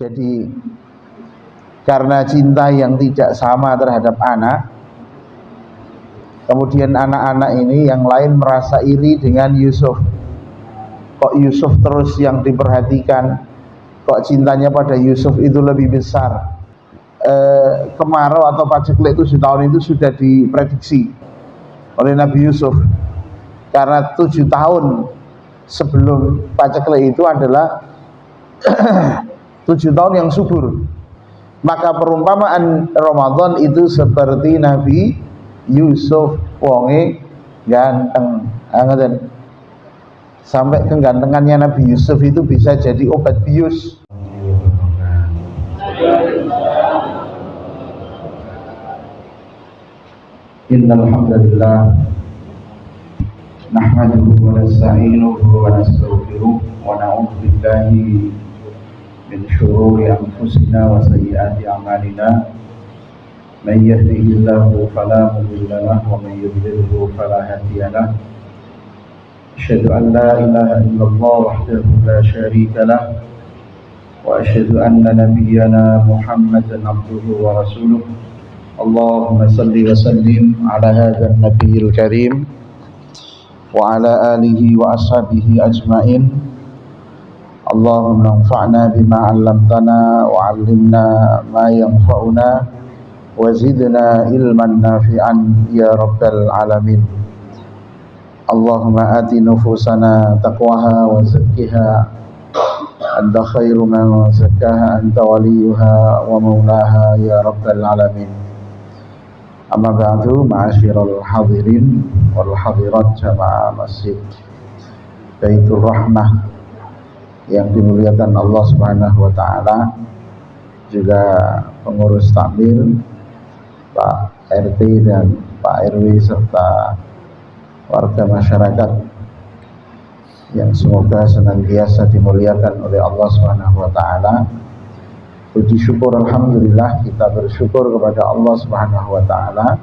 Jadi karena cinta yang tidak sama terhadap anak, kemudian anak-anak ini yang lain merasa iri dengan Yusuf. Kok Yusuf terus yang diperhatikan, kok cintanya pada Yusuf itu lebih besar. Kemarau atau paceklik 7 tahun itu sudah diprediksi oleh Nabi Yusuf, karena 7 tahun sebelum paceklik itu adalah 7 tahun yang subur. Maka perumpamaan Ramadan itu seperti Nabi Yusuf, wonge ganteng, sampai kegantengannya Nabi Yusuf itu bisa jadi obat bius. Innal hamdalillah nahmaduhu wa nasta'inuhu wa nastaghfiruh wa na'udzu billahi min shururi anfusina wa sayyiati a'malina. Man yahdihillahu fala mudilla lahu wa man yudlilhu fala hadiya lahu. Asyhadu an la ilaha illallah wahdahu la syarika lahu wa asyhadu anna nabiyyana Muhammadan abduhu wa rasuluh. Allahumma salli wa sallim ala hadzal nabiyil karim wa ala alihi wa ashabihi ajmain. Allahumma anfa'na bima 'allamtana wa 'allimna ma yanfa'una wa zidna ilman nafi'an ya rabbal alamin. Allahumma ati nufusana taqwaha wa zakkiha anta khairu man zakkaha anta waliyuha wa maulaha ya rabbal alamin. Amma ba'du, ma'asyiral hadirin wal hadirat jamaah masjid Baitur Rahmah yang dimuliakan Allah Subhanahu wa taala, juga pengurus takmir, Pak RT dan Pak RW serta warga masyarakat yang semoga senantiasa dimuliakan oleh Allah Subhanahu wa taala. Puji syukur alhamdulillah, kita bersyukur kepada Allah Subhanahu wa taala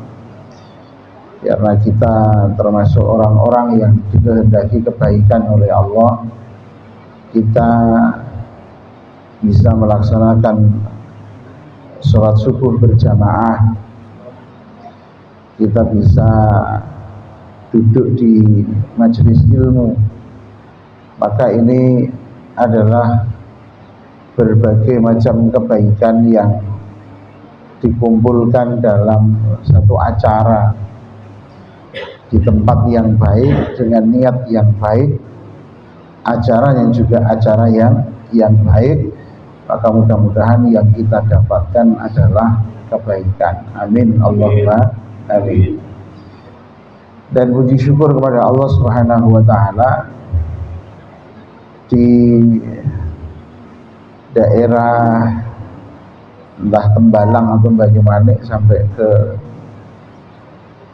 karena kita termasuk orang-orang yang dikehendaki kebaikan oleh Allah. Kita bisa melaksanakan sholat subuh berjamaah, kita bisa duduk di majelis ilmu, maka ini adalah berbagai macam kebaikan yang dikumpulkan dalam satu acara di tempat yang baik dengan niat yang baik, acara yang juga acara yang baik. Maka mudah-mudahan yang kita dapatkan adalah kebaikan. Amin Allahumma amin. Dan puji syukur kepada Allah Subhanahu wa taala, di daerah entah Tembalang atau Banyumanik sampai ke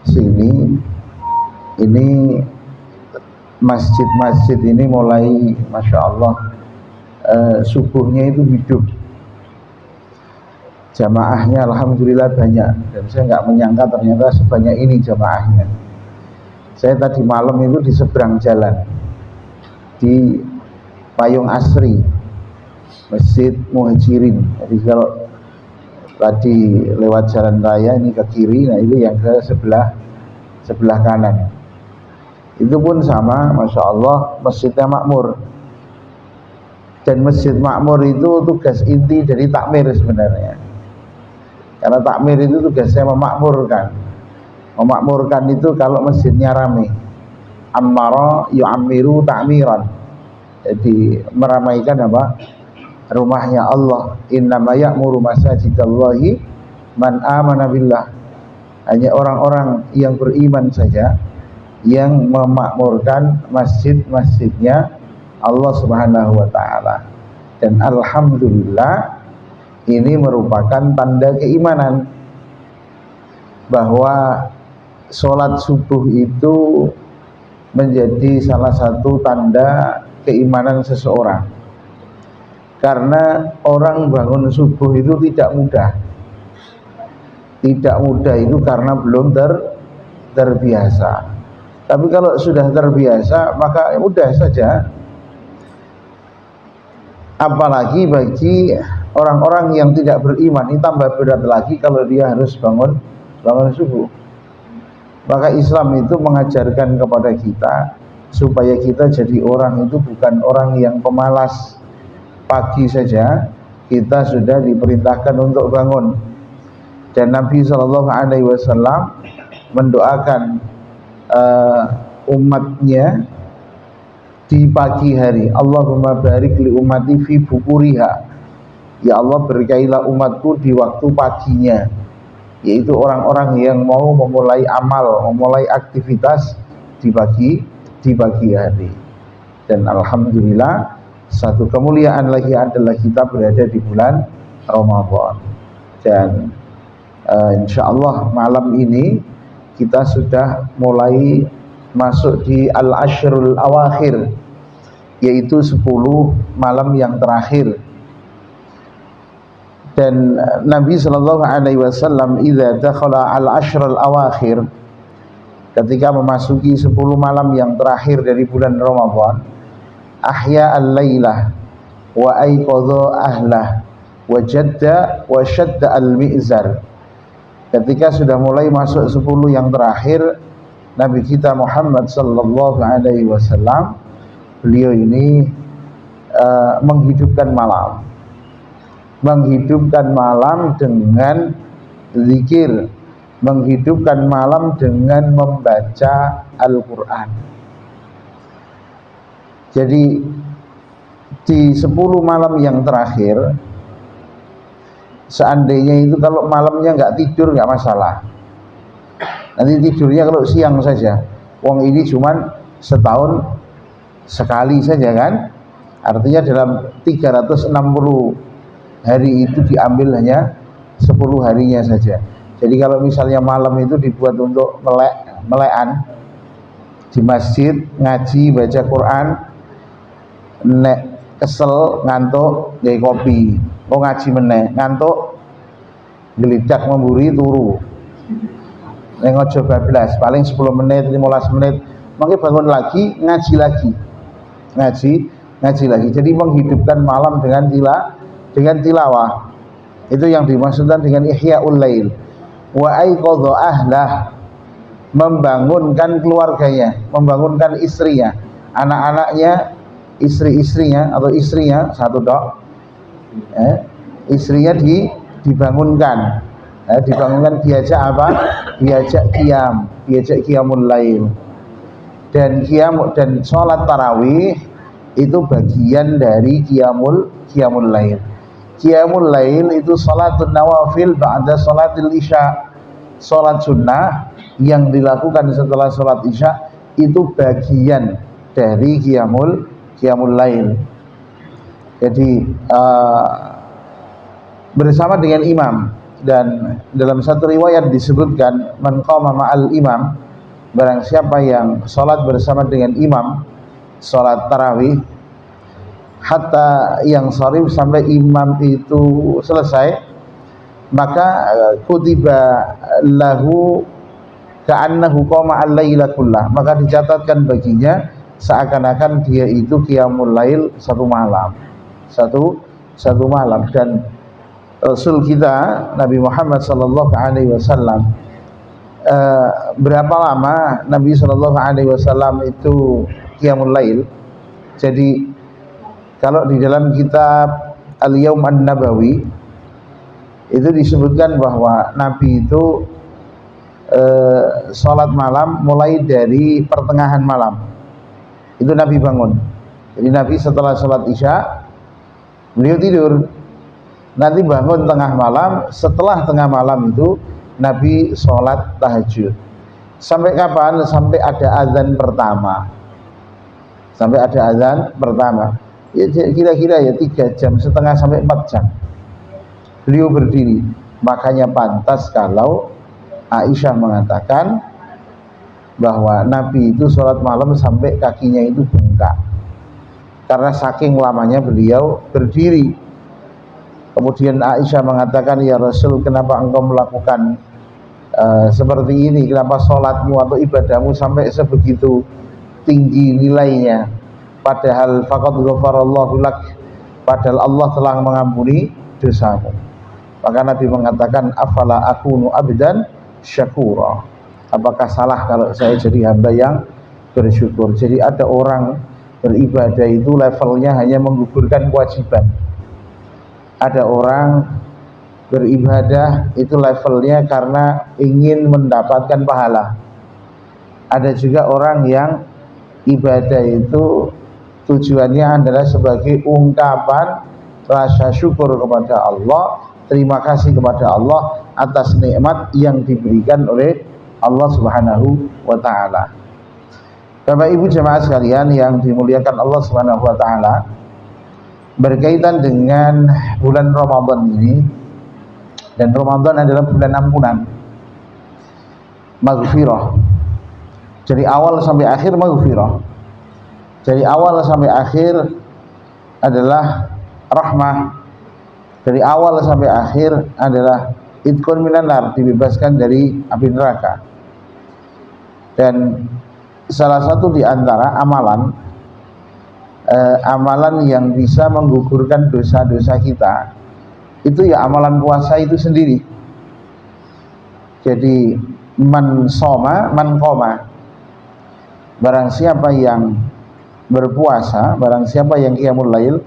sini, ini masjid-masjid ini mulai Masya Allah subuhnya itu hidup, jamaahnya alhamdulillah banyak, dan saya nggak menyangka ternyata sebanyak ini jamaahnya. Saya tadi malam itu di seberang jalan di Payung Asri, Masjid Muhajirin. Jadi kalau tadi lewat jalan raya ini ke kiri, nah itu yang ke sebelah kanan. Itu pun sama, Masya Allah, masjidnya makmur. Dan masjid makmur itu tugas inti dari takmir sebenarnya. Karena takmir itu tugasnya memakmurkan. Memakmurkan itu kalau masjidnya rame. Ammara yu'ammiru ta'miran. Jadi meramaikan apa? Rumahnya Allah. Innama ya'muru masajidallahi man amana billah. Hanya orang-orang yang beriman saja yang memakmurkan masjid-masjidnya Allah Subhanahu wa taala. Dan alhamdulillah ini merupakan tanda keimanan bahwa sholat subuh itu menjadi salah satu tanda keimanan seseorang. Karena orang bangun subuh itu tidak mudah. Tidak mudah itu karena belum terbiasa. Tapi kalau sudah terbiasa maka mudah saja. Apalagi bagi orang-orang yang tidak beriman ini tambah berat lagi kalau dia harus bangun subuh. Maka Islam itu mengajarkan kepada kita supaya kita jadi orang itu bukan orang yang pemalas. Pagi saja kita sudah diperintahkan untuk bangun, dan Nabi SAW mendoakan umatnya di pagi hari, Allahumma barik li ummati fi bukuriha, ya Allah berkailah umatku di waktu paginya, yaitu orang-orang yang mau memulai amal, memulai aktivitas di pagi hari. Dan alhamdulillah satu kemuliaan lagi adalah kita berada di bulan Ramadan, dan insyaallah malam ini kita sudah mulai masuk di al-ashrul awakhir, yaitu 10 malam yang terakhir. Dan Nabi SAW idza dakhala al-ashrul awakhir, ketika memasuki 10 malam yang terakhir dari bulan Ramadan, ahya al-lailah wa aiqadha ahlah wa jadda wa shadda al-mi'zar. Ketika sudah mulai masuk 10 yang terakhir, Nabi kita Muhammad sallallahu alaihi wasallam, beliau ini menghidupkan malam dengan zikir, menghidupkan malam dengan membaca Al-Quran. Jadi di 10 malam yang terakhir, seandainya itu kalau malamnya nggak tidur nggak masalah, nanti tidurnya kalau siang saja. Wong ini cuman setahun sekali saja kan, artinya dalam 360 hari itu diambil hanya 10 harinya saja. Jadi kalau misalnya malam itu dibuat untuk melekan di masjid, ngaji, baca Quran, nek kesel ngantuk nggawe kopi, mau ngaji meneh ngantuk gelidak memburi turu, nek aja bablas paling 10 menit 15 menit mungkin bangun lagi ngaji lagi. Jadi menghidupkan malam dengan tilawah, itu yang dimaksudkan dengan ihya'ul lail. Wa aiqadha ahlah, membangunkan keluarganya, membangunkan istrinya, anak-anaknya, istri-istrinya atau istrinya satu dok, istrinya dibangunkan, diajak apa? Diajak qiyamul lail. Dan sholat tarawih itu bagian dari qiyamul lail. Qiyamul lail itu sholatun nawafil ba'da sholatil isya, sholat sunnah yang dilakukan setelah sholat isya itu bagian dari qiyamul lail. Jadi bersama dengan imam, dan dalam satu riwayat disebutkan man qama ma'al imam, barang siapa yang sholat bersama dengan imam, sholat tarawih, hatta yang sharif, sampai imam itu selesai, maka kutiba lahu ka'annahu qama al-laila kullah, maka dicatatkan baginya seakan-akan dia itu qiyamul lail satu malam. Dan Rasul kita Nabi Muhammad sallallahu alaihi wasallam, berapa lama Nabi sallallahu alaihi wasallam itu qiyamul lail? Jadi kalau di dalam kitab Al-Yawm An-Nabawi itu disebutkan bahwa Nabi itu sholat malam mulai dari pertengahan malam itu Nabi bangun. Jadi Nabi setelah sholat isya beliau tidur, nanti bangun tengah malam, setelah tengah malam itu Nabi sholat tahajud. Sampai kapan? Sampai ada azan pertama. Ya kira-kira ya 3 jam setengah sampai 4 jam beliau berdiri. Makanya pantas kalau Aisyah mengatakan bahwa Nabi itu sholat malam sampai kakinya itu bengkak, karena saking lamanya beliau berdiri. Kemudian Aisyah mengatakan, ya Rasul, kenapa engkau melakukan seperti ini? Kenapa sholatmu atau ibadahmu sampai sebegitu tinggi nilainya? Padahal faqad ghafarallahu lak, padahal Allah telah mengampuni dosamu. Maka Nabi mengatakan, afala akunu abdan syakura. Apakah salah kalau saya jadi hamba yang bersyukur? Jadi ada orang beribadah itu levelnya hanya menggugurkan kewajiban. Ada orang beribadah itu levelnya karena ingin mendapatkan pahala. Ada juga orang yang ibadah itu tujuannya adalah sebagai ungkapan rasa syukur kepada Allah, terima kasih kepada Allah atas nikmat yang diberikan oleh Allah Subhanahu wa taala. Bapak Ibu jemaah sekalian yang dimuliakan Allah Subhanahu wa taala, berkaitan dengan bulan Ramadan ini, dan Ramadan adalah bulan ampunan, maghfirah. Dari awal sampai akhir maghfirah. Dari awal sampai akhir adalah rahmah. Dari awal sampai akhir adalah idkhul minan nar, dibebaskan dari api neraka. Dan salah satu di antara amalan yang bisa menggugurkan dosa-dosa kita itu ya amalan puasa itu sendiri. Jadi man soma man qoma, barang siapa yang berpuasa, barang siapa yang qiyamul lail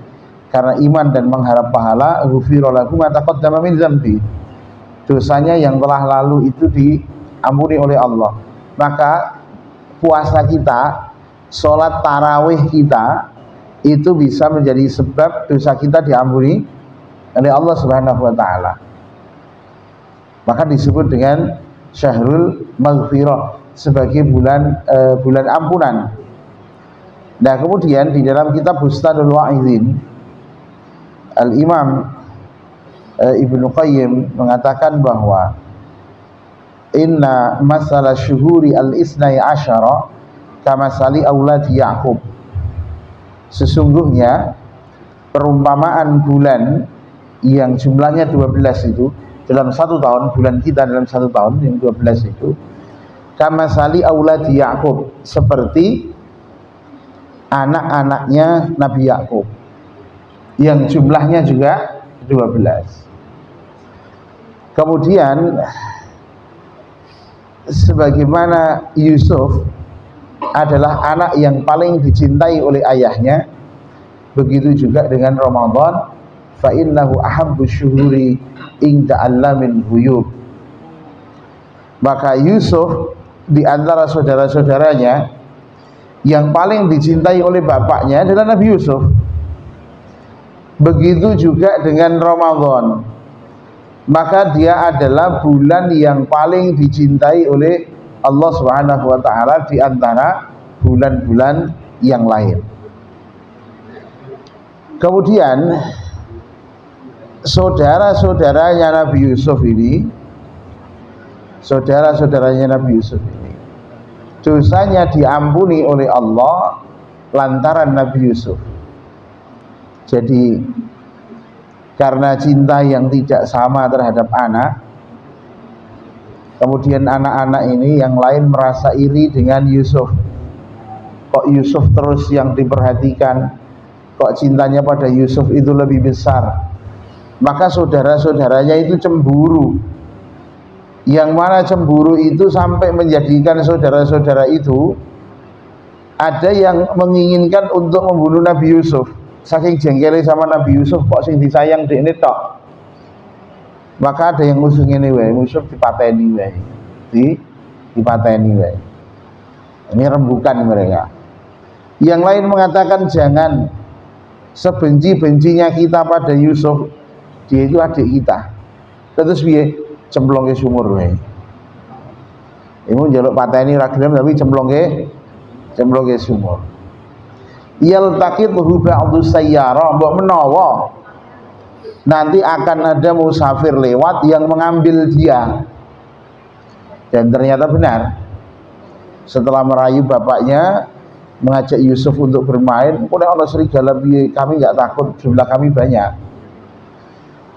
karena iman dan mengharap pahala, ghufira lahu ma taqaddama min dzambi, dosanya yang telah lalu itu diampuni oleh Allah. Maka puasa kita, sholat tarawih kita itu bisa menjadi sebab dosa kita diampuni oleh Allah Subhanahu wa taala. Maka disebut dengan syahrul maghfirah, sebagai bulan ampunan. Nah, kemudian di dalam kitab Bustanul Wa'idhin, Al-Imam Ibnu Qayyim mengatakan bahwa inna masalah syuhuri al-isnai asyara kamasali auladi Ya'qub. Sesungguhnya perumpamaan bulan yang jumlahnya 12 itu dalam satu tahun, bulan kita dalam satu tahun yang 12 itu kamasali auladi Ya'qub, seperti anak-anaknya Nabi Ya'qub yang jumlahnya juga 12. Kemudian sebagaimana Yusuf adalah anak yang paling dicintai oleh ayahnya, begitu juga dengan Ramadan, fa innahu ahabbu syuhuri inda allamin ghuyub. Maka Yusuf di antara saudara-saudaranya yang paling dicintai oleh bapaknya adalah Nabi Yusuf. Begitu juga dengan Ramadan, maka dia adalah bulan yang paling dicintai oleh Allah Subhanahu wa taala di antara bulan-bulan yang lain. Kemudian saudara-saudaranya Nabi Yusuf ini, dosanya diampuni oleh Allah lantaran Nabi Yusuf. Jadi karena cinta yang tidak sama terhadap anak, kemudian anak-anak ini yang lain merasa iri dengan Yusuf. Kok Yusuf terus yang diperhatikan, kok cintanya pada Yusuf itu lebih besar. Maka saudara-saudaranya itu cemburu, yang mana cemburu itu sampai menjadikan saudara-saudara itu ada yang menginginkan untuk membunuh Nabi Yusuf. Saking jengkelnya sama Nabi Yusuf, kok sing disayang dekne tok. Maka ada yang musuh ngene wae, Yusuf dipateni wae. Dipateni wae. Ini rembukan mereka. Yang lain mengatakan jangan, sebenci-bencinya kita pada Yusuf, dia itu adik kita. Terus piye? Cemplongke sumur wae. Iku njaluk pateni ra gelem tapi cemplongke sumur. Yaltaqit ba'du sayyara, mbok menawa nanti akan ada musafir lewat yang mengambil dia. Dan ternyata benar, setelah merayu bapaknya, mengajak Yusuf untuk bermain, kemudian Allah serigala, kami nggak takut, jumlah kami banyak.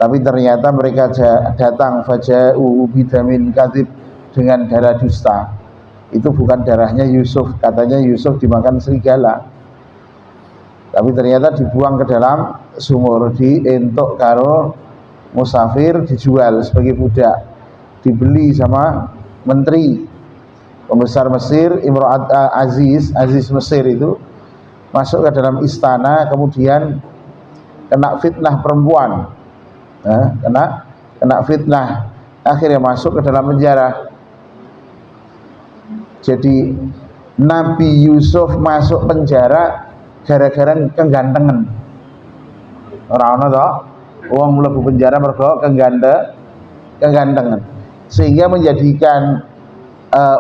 Tapi ternyata mereka datang faja'u bidamin kadhib, dengan darah dusta. Itu bukan darahnya Yusuf, katanya Yusuf dimakan serigala. Tapi ternyata dibuang ke dalam sumur, dientuk karo musafir dijual sebagai budak, dibeli sama menteri pembesar Mesir, Imro'at Aziz Mesir itu masuk ke dalam istana, kemudian kena fitnah perempuan, kena fitnah, akhirnya masuk ke dalam penjara. Jadi Nabi Yusuf masuk penjara gara-gara kegantengan. Ora ono to wong mlebu penjara mergo kegantengan, sehingga menjadikan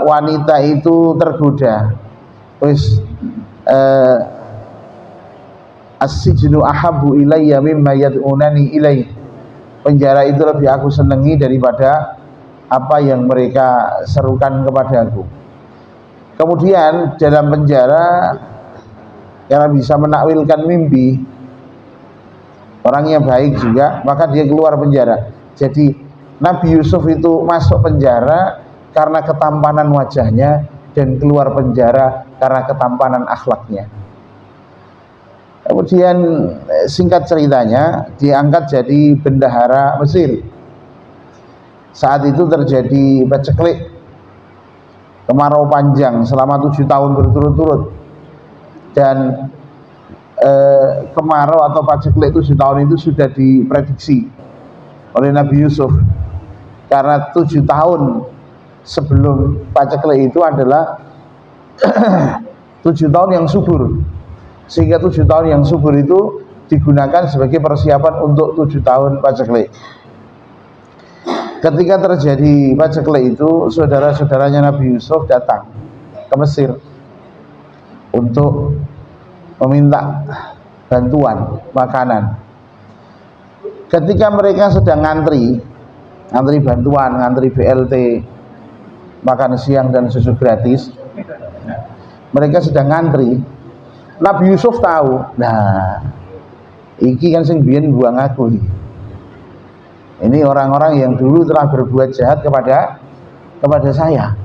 wanita itu tergoda. Wis as-sijnu ahabbu ilayya mimma yad'unani ilaih. Penjara itu lebih aku senangi daripada apa yang mereka serukan kepadaku. Kemudian dalam penjara, karena bisa menakwilkan mimpi, orangnya baik juga, maka dia keluar penjara. Jadi Nabi Yusuf itu masuk penjara karena ketampanan wajahnya, dan keluar penjara karena ketampanan akhlaknya. Kemudian singkat ceritanya, diangkat jadi bendahara Mesir. Saat itu terjadi paceklik, kemarau panjang selama 7 tahun berturut-turut, dan kemarau atau paceklik 7 tahun itu sudah diprediksi oleh Nabi Yusuf, karena 7 tahun sebelum paceklik itu adalah 7 tahun yang subur, sehingga 7 tahun yang subur itu digunakan sebagai persiapan untuk 7 tahun paceklik. Ketika terjadi paceklik itu, saudara-saudaranya Nabi Yusuf datang ke Mesir untuk meminta bantuan makanan. Ketika mereka sedang ngantri bantuan, ngantri BLT, makan siang dan susu gratis, mereka sedang ngantri. Nabi Yusuf tahu, nah iki kan sing biyen buang aku ini orang-orang yang dulu telah berbuat jahat kepada saya.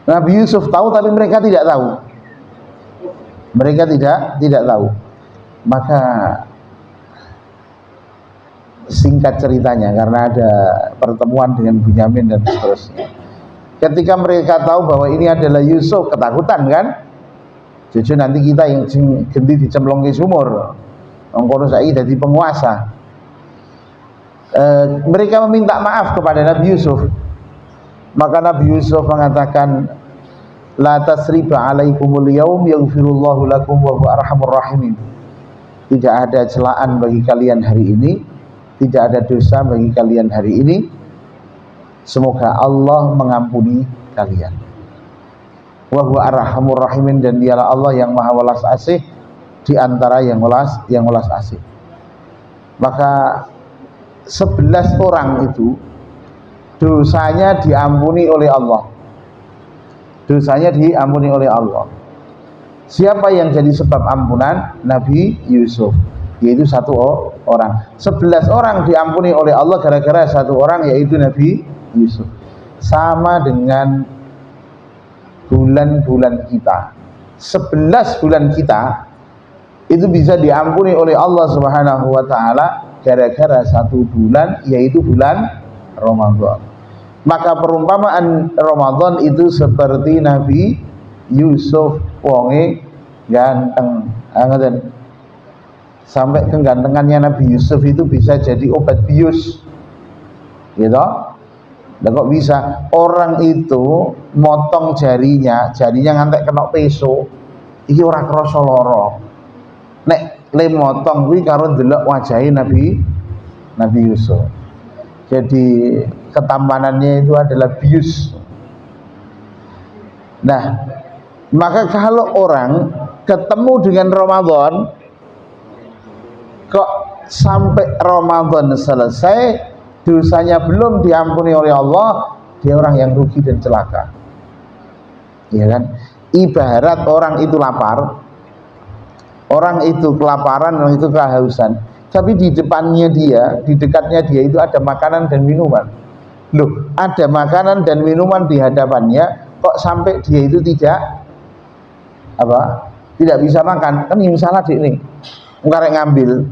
Nabi Yusuf tahu, tapi mereka tidak tahu. Mereka tidak tahu. Maka singkat ceritanya, karena ada pertemuan dengan Bunyamin dan seterusnya, ketika mereka tahu bahwa ini adalah Yusuf, ketakutan kan? Jujur nanti kita yang ganti dicemplung ke sumur, ngkono saiki dadi penguasa. Mereka meminta maaf kepada Nabi Yusuf. Maka Nabi Yusuf mengatakan, la tasriba alaikumul yaum yaghfirullahu lakum wa huwa arhamur rahimin. Tidak ada celaan bagi kalian hari ini, tidak ada dosa bagi kalian hari ini. Semoga Allah mengampuni kalian. Wa huwa arhamur rahimin, dan dialah Allah yang maha welas asih di antara yang welas asih. Maka 11 orang itu dosanya diampuni oleh Allah. Dosanya diampuni oleh Allah. Siapa yang jadi sebab ampunan? Nabi Yusuf, yaitu 1 orang. 11 orang diampuni oleh Allah gara-gara 1 orang, yaitu Nabi Yusuf. Sama dengan bulan-bulan kita. 11 bulan kita itu bisa diampuni oleh Allah Subhanahu wa ta'ala gara-gara 1 bulan, yaitu bulan Ramadan. Maka perumpamaan Ramadan itu seperti Nabi Yusuf, wonge ganteng, sampai kegantengannya Nabi Yusuf itu bisa jadi obat bius, gitu. Nah, kok bisa orang itu motong jarinya ngantek kena peso, iki ora krasa lara. Nek le motong kuwi karo ndelok wajahe Nabi Yusuf. Jadi ketampanannya itu adalah bius. Nah, maka kalau orang ketemu dengan Ramadan, kok sampai Ramadan selesai dosanya belum diampuni oleh Allah, dia orang yang rugi dan celaka. Ya kan? Ibarat orang itu lapar, orang itu kelaparan, orang itu kehausan, tapi di depannya dia, di dekatnya dia itu ada makanan dan minuman. Loh, ada makanan dan minuman di hadapannya, kok sampai dia itu tidak bisa makan? Kan yang salah dik nih, ngarek ngambil.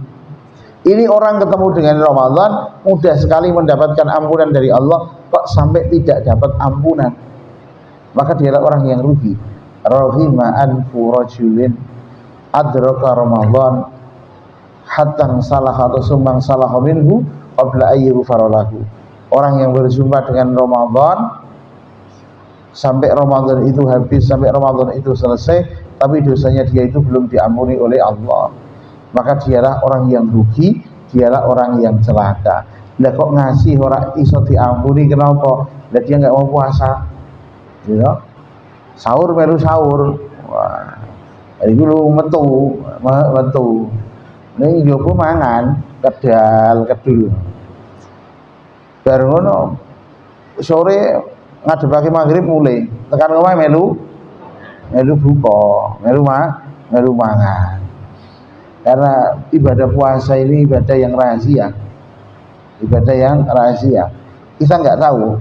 Ini orang ketemu dengan Ramadan mudah sekali mendapatkan ampunan dari Allah, kok sampai tidak dapat ampunan, maka dialah orang yang rugi. Rahima anfu rajulin adraka Ramadan hatta salah atau sumbang salah minhu qabla ayyughfara lahu. Orang yang berjumpa dengan Ramadan sampai Ramadan itu habis, sampai Ramadan itu selesai, tapi dosanya dia itu belum diampuni oleh Allah, maka dialah orang yang rugi, dialah orang yang celaka. Lah kok ngasih orang iso diampuni, kenapa? Lah dia nggak mau puasa, you know? Sahur baru sahur, wah, hari dulu metu, nih jopo mangan, kedul, baru ngono, sore ngadepake maghrib mulai, tekan rumah melu buka, melu mangan. Karena ibadah puasa ini ibadah yang rahasia, kita nggak tahu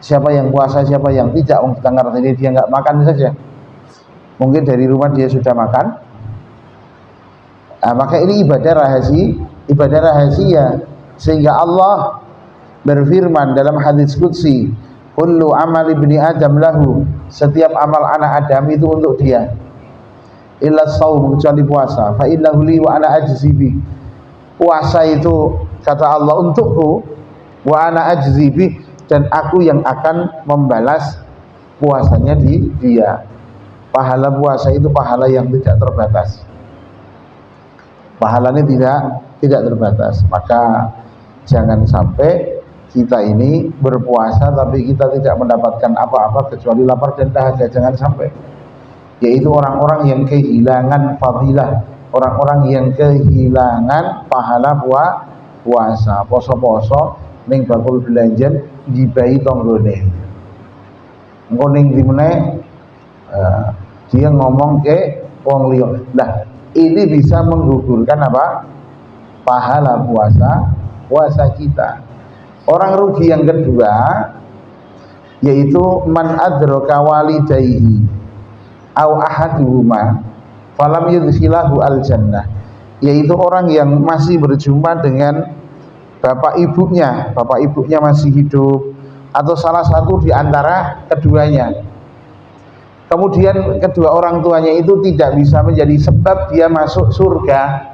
siapa yang puasa, siapa yang tidak. Kita ngerti dia nggak makan saja, mungkin dari rumah dia sudah makan. Nah, maka ini ibadah rahasia, sehingga Allah berfirman dalam hadis qudsi, kullu amal ibni adam lahu, setiap amal anak Adam itu untuk dia, illa shaum, kecuali puasa, fa innahu li wa ana ajzi bi. Puasa itu kata Allah untukku, wa ana ajzi bi, dan aku yang akan membalas puasanya di dia. Pahala puasa itu pahala yang tidak terbatas, pahalanya tidak terbatas. Maka jangan sampai kita ini berpuasa tapi kita tidak mendapatkan apa-apa kecuali lapar dan dahaga, jangan sampai. Yaitu orang-orang yang kehilangan fadilah, orang-orang yang kehilangan pahala puasa, poso-poso ning bakul belanjan dibayi tonggone. Engko ning dimene dia ngomong ke wong liya. Nah, ini bisa menggugurkan apa? Pahala puasa kita. Orang rugi yang kedua yaitu man adraka walidayhi au ahaduhuma falam yudkhilahu al-jannah, yaitu orang yang masih berjumpa dengan bapak ibunya masih hidup atau salah satu di antara keduanya, kemudian kedua orang tuanya itu tidak bisa menjadi sebab dia masuk surga.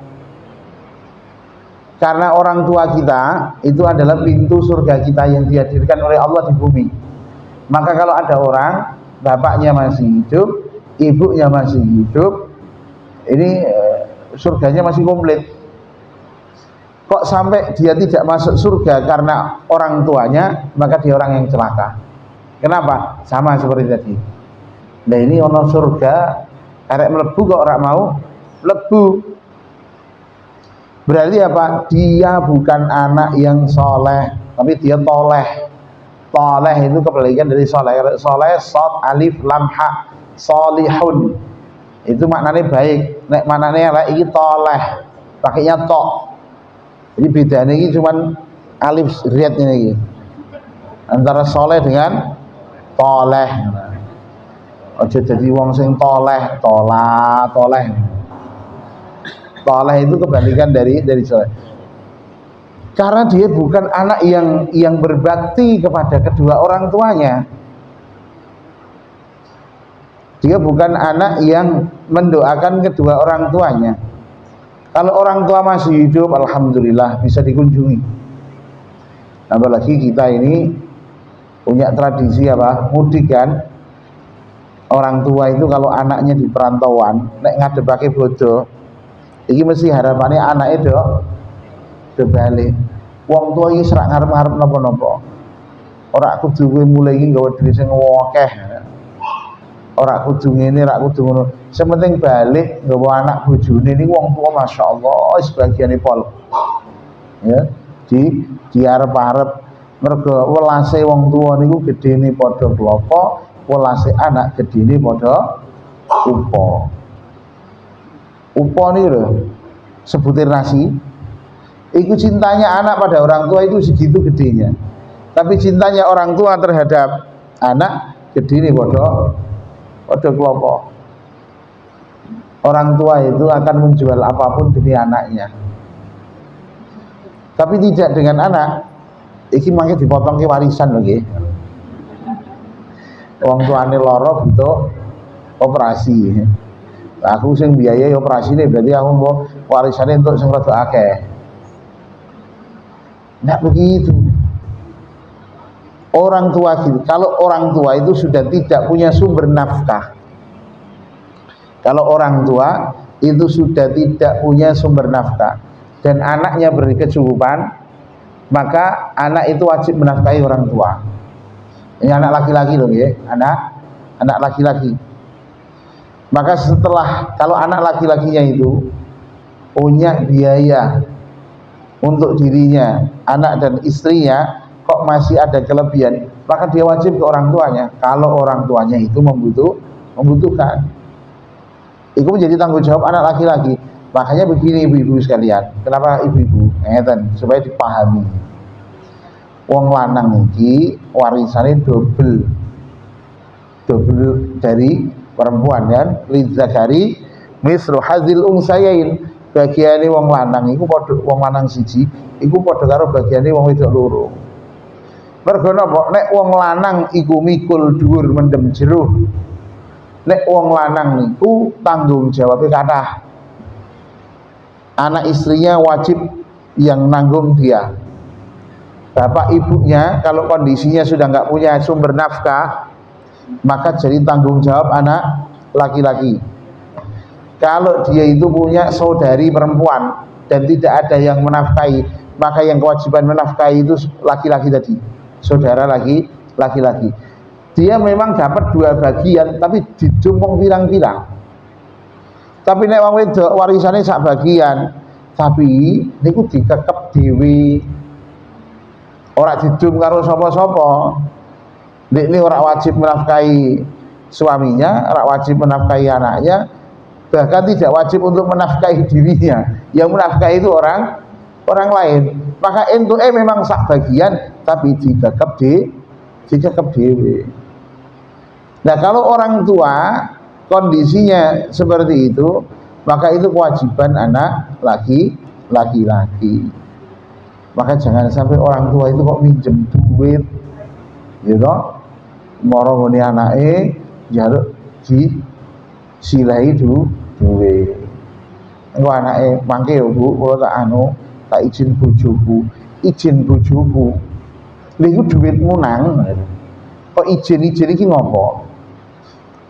Karena orang tua kita itu adalah pintu surga kita yang dihadirkan oleh Allah di bumi. Maka kalau ada orang bapaknya masih hidup, ibunya masih hidup, ini surganya masih komplit. Kok sampai dia tidak masuk surga karena orang tuanya, maka dia orang yang celaka. Kenapa? Sama seperti tadi. Nah ini ono surga, arek mlebu kok ora mau mlebu. Berarti apa? Dia bukan anak yang soleh, tapi dia toleh. Toleh itu kebalikan dari soleh. Soleh, sod, alif, lam, ha. Solihun itu maknanya baik. Nek maknanya lah ini toleh, pakainya tok. Jadi bedanya ini cuman alif riat ini antara soleh dengan toleh. Ojo jadi wong sing toleh, toleh. Toleh itu kebalikan dari soleh. Karena dia bukan anak yang berbakti kepada kedua orang tuanya. Dia bukan anak yang mendoakan kedua orang tuanya. Kalau orang tua masih hidup, alhamdulillah bisa dikunjungi. Apalagi kita ini punya tradisi apa? Mudik kan. Orang tua itu kalau anaknya di perantauan, nek ngadepake bodo, iki mesti harapannya anaknya do balik. Wong tua iki serak ngarep-ngarep napa-napa. Ora kudu kowe mulai iki nggawa dhuwit sing akeh. Ora kudu ngene, ora kudu ngono. Sing penting balik nggawa anak bojone niku wong tua masyaallah sebagiane pol. Ya, di arep-arep mergo welase wong tua niku gedene padha klopo, welase anak gedene padha upa. Upa niku lho sebutir nasi. Iku cintanya anak pada orang tua itu segitu gedenya. Tapi cintanya orang tua terhadap anak gedene padha klopo. Orang tua itu akan menjual apapun demi anaknya. Tapi tidak dengan anak. Iki mangke dipotong ke warisan lho nggih. Wong tuane lara butuh operasi. Aku sing biayai operasine berarti aku mau warisane untuk sing rada akeh. Nggak begitu. Orang tua gitu. Kalau orang tua itu sudah tidak punya sumber nafkah. Kalau orang tua itu sudah tidak punya sumber nafkah dan anaknya berkecukupan, maka anak itu wajib menafkahi orang tua. Ini anak laki-laki loh ya, anak laki-laki. Maka setelah kalau anak laki-lakinya itu punya biaya untuk dirinya, anak dan istrinya, kok masih ada kelebihan, maka dia wajib ke orang tuanya. Kalau orang tuanya itu membutuhkan, itu menjadi tanggung jawab anak laki-laki. Makanya begini ibu-ibu sekalian, kenapa ibu-ibu? Supaya dipahami. Wong lanang iki warisane double dari perempuan kan, lidzakari mislu hadzil unsayain. Bagiane wong lanang iku padha, wong lanang siji iku padha karo bagiane wong wedok loro. Mergo napa? Nek wong lanang iku mikul dhuwur mendem jeruh, nek wong lanang niku tanggung jawabnya kathah. Anak istrinya wajib yang nanggung dia. Bapak ibunya kalau kondisinya sudah nggak punya sumber nafkah, maka jadi tanggung jawab anak laki-laki. Kalau dia itu punya saudari perempuan dan tidak ada yang menafkahi, maka yang kewajiban menafkahi itu laki-laki tadi, saudara laki-laki. Dia memang dapat dua bagian, tapi dijumung pirang-pirang. Tapi nek wong wedok warisane sak bagian, tapi niku dikekep dhewe. Ora didum karo sapa-sapa. Ini ora wajib menafkahi suaminya, ora wajib menafkahi anaknya, bahkan tidak wajib untuk menafkahi dirinya. Yang menafkahi itu orang lain. Maka entuke memang sak bagian, tapi dikekep dhewe. Nah, kalau orang tua kondisinya seperti itu, maka itu kewajiban anak laki-laki. Maka jangan sampai orang tua itu kok minjem duit, gitu, moro ngene anake njaluk disilai duit. Engko anake mangke yo Bu, kula tak izin bojoku. Lha iku duitmu nang. Kok izin iki ngopo?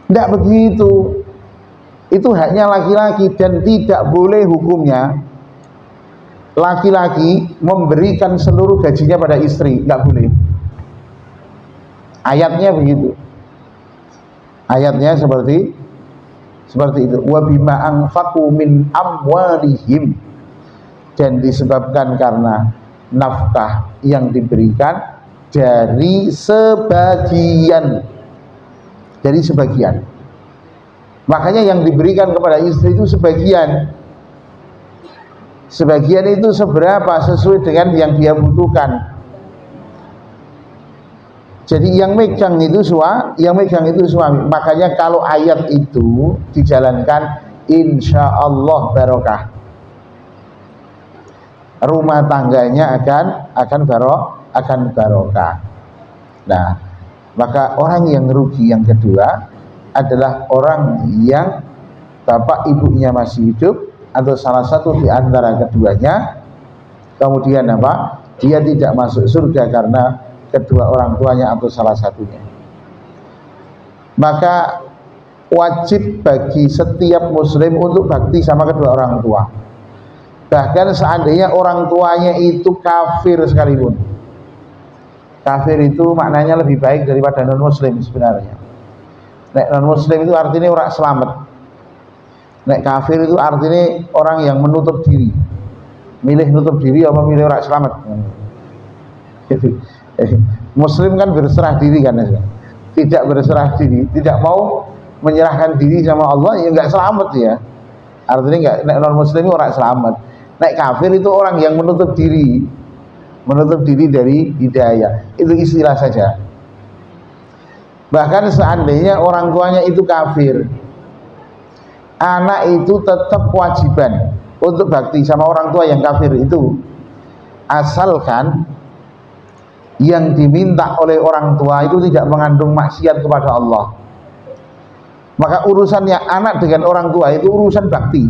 Ndak begitu. Itu haknya laki-laki dan tidak boleh hukumnya laki-laki memberikan seluruh gajinya pada istri, nggak boleh. Ayatnya begitu. Ayatnya seperti itu. Wa bima anfaqu min amwalihim, dan disebabkan karena nafkah yang diberikan dari sebagian. Makanya yang diberikan kepada istri itu sebagian. Sebagian itu seberapa sesuai dengan yang dia butuhkan. Jadi yang megang itu suami. Makanya kalau ayat itu dijalankan, insya Allah barokah. Rumah tangganya akan barokah. Nah, maka orang yang rugi yang kedua adalah orang yang bapak ibunya masih hidup atau salah satu di antara keduanya, kemudian apa? Dia tidak masuk surga karena kedua orang tuanya atau salah satunya. Maka wajib bagi setiap muslim untuk bakti sama kedua orang tua. Bahkan seandainya orang tuanya itu kafir sekalipun. Kafir itu maknanya lebih baik daripada non muslim sebenarnya. Nek non muslim itu artinya orang selamat. Nek kafir itu artinya orang yang menutup diri. Milih nutup diri apa milih orang selamat? Muslim kan berserah diri kan, tidak berserah diri, tidak mau menyerahkan diri sama Allah, ya nggak selamat ya. Artinya nggak, nek non muslim itu orang selamat. Nek kafir itu orang yang menutup diri dari hidayah. Itu istilah saja. Bahkan seandainya orang tuanya itu kafir, anak itu tetap kewajiban untuk bakti sama orang tua yang kafir itu. asalkan yang diminta oleh orang tua itu tidak mengandung maksiat kepada Allah. Maka urusannya anak dengan orang tua itu urusan bakti.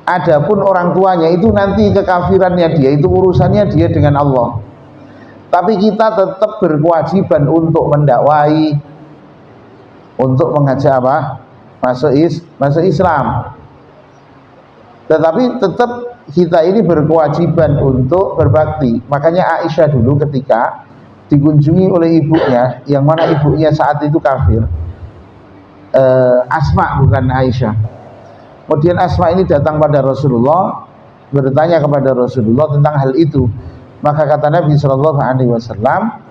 Adapun orang tuanya itu nanti kekafirannya dia itu urusannya dia dengan Allah. Tapi kita tetap berkewajiban untuk mendakwai, untuk mengajak apa? Masuk Islam. Tetapi tetap kita ini berkewajiban untuk berbakti. Makanya Aisyah dulu ketika dikunjungi oleh ibunya, yang mana ibunya saat itu kafir, Asma bukan Aisyah. Kemudian Asma ini datang pada Rasulullah, bertanya kepada Rasulullah tentang hal itu. Maka kata Nabi Shallallahu Alaihi Wasallam,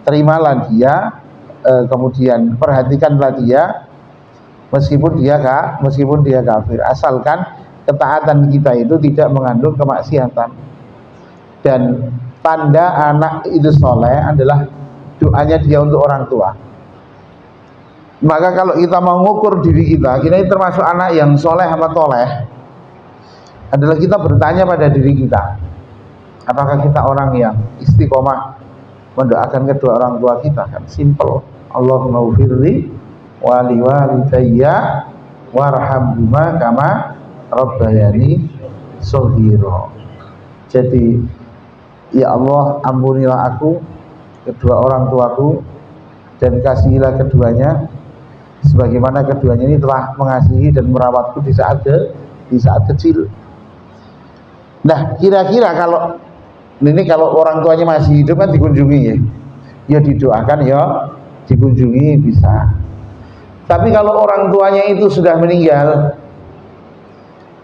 terimalah dia, kemudian perhatikanlah dia, meskipun dia kafir, asalkan ketaatan kita itu tidak mengandung kemaksiatan. Dan tanda anak itu soleh adalah doanya dia untuk orang tua. Maka kalau kita mau mengukur diri kita ini termasuk anak yang soleh apa toleh, adalah kita bertanya pada diri kita, apakah kita orang yang istiqomah mendoakan kedua orang tua kita? Kan simple. Allahumma ufirli wali walidayya warhamhuma kama rabbayani shaghira. Jadi ya Allah, ampunilah aku, kedua orang tuaku, dan kasihilah keduanya sebagaimana keduanya ini telah mengasihi dan merawatku di saat kecil. Nah, kira-kira kalau orang tuanya masih hidup kan dikunjungi ya didoakan, ya dikunjungi bisa. Tapi kalau orang tuanya itu sudah meninggal,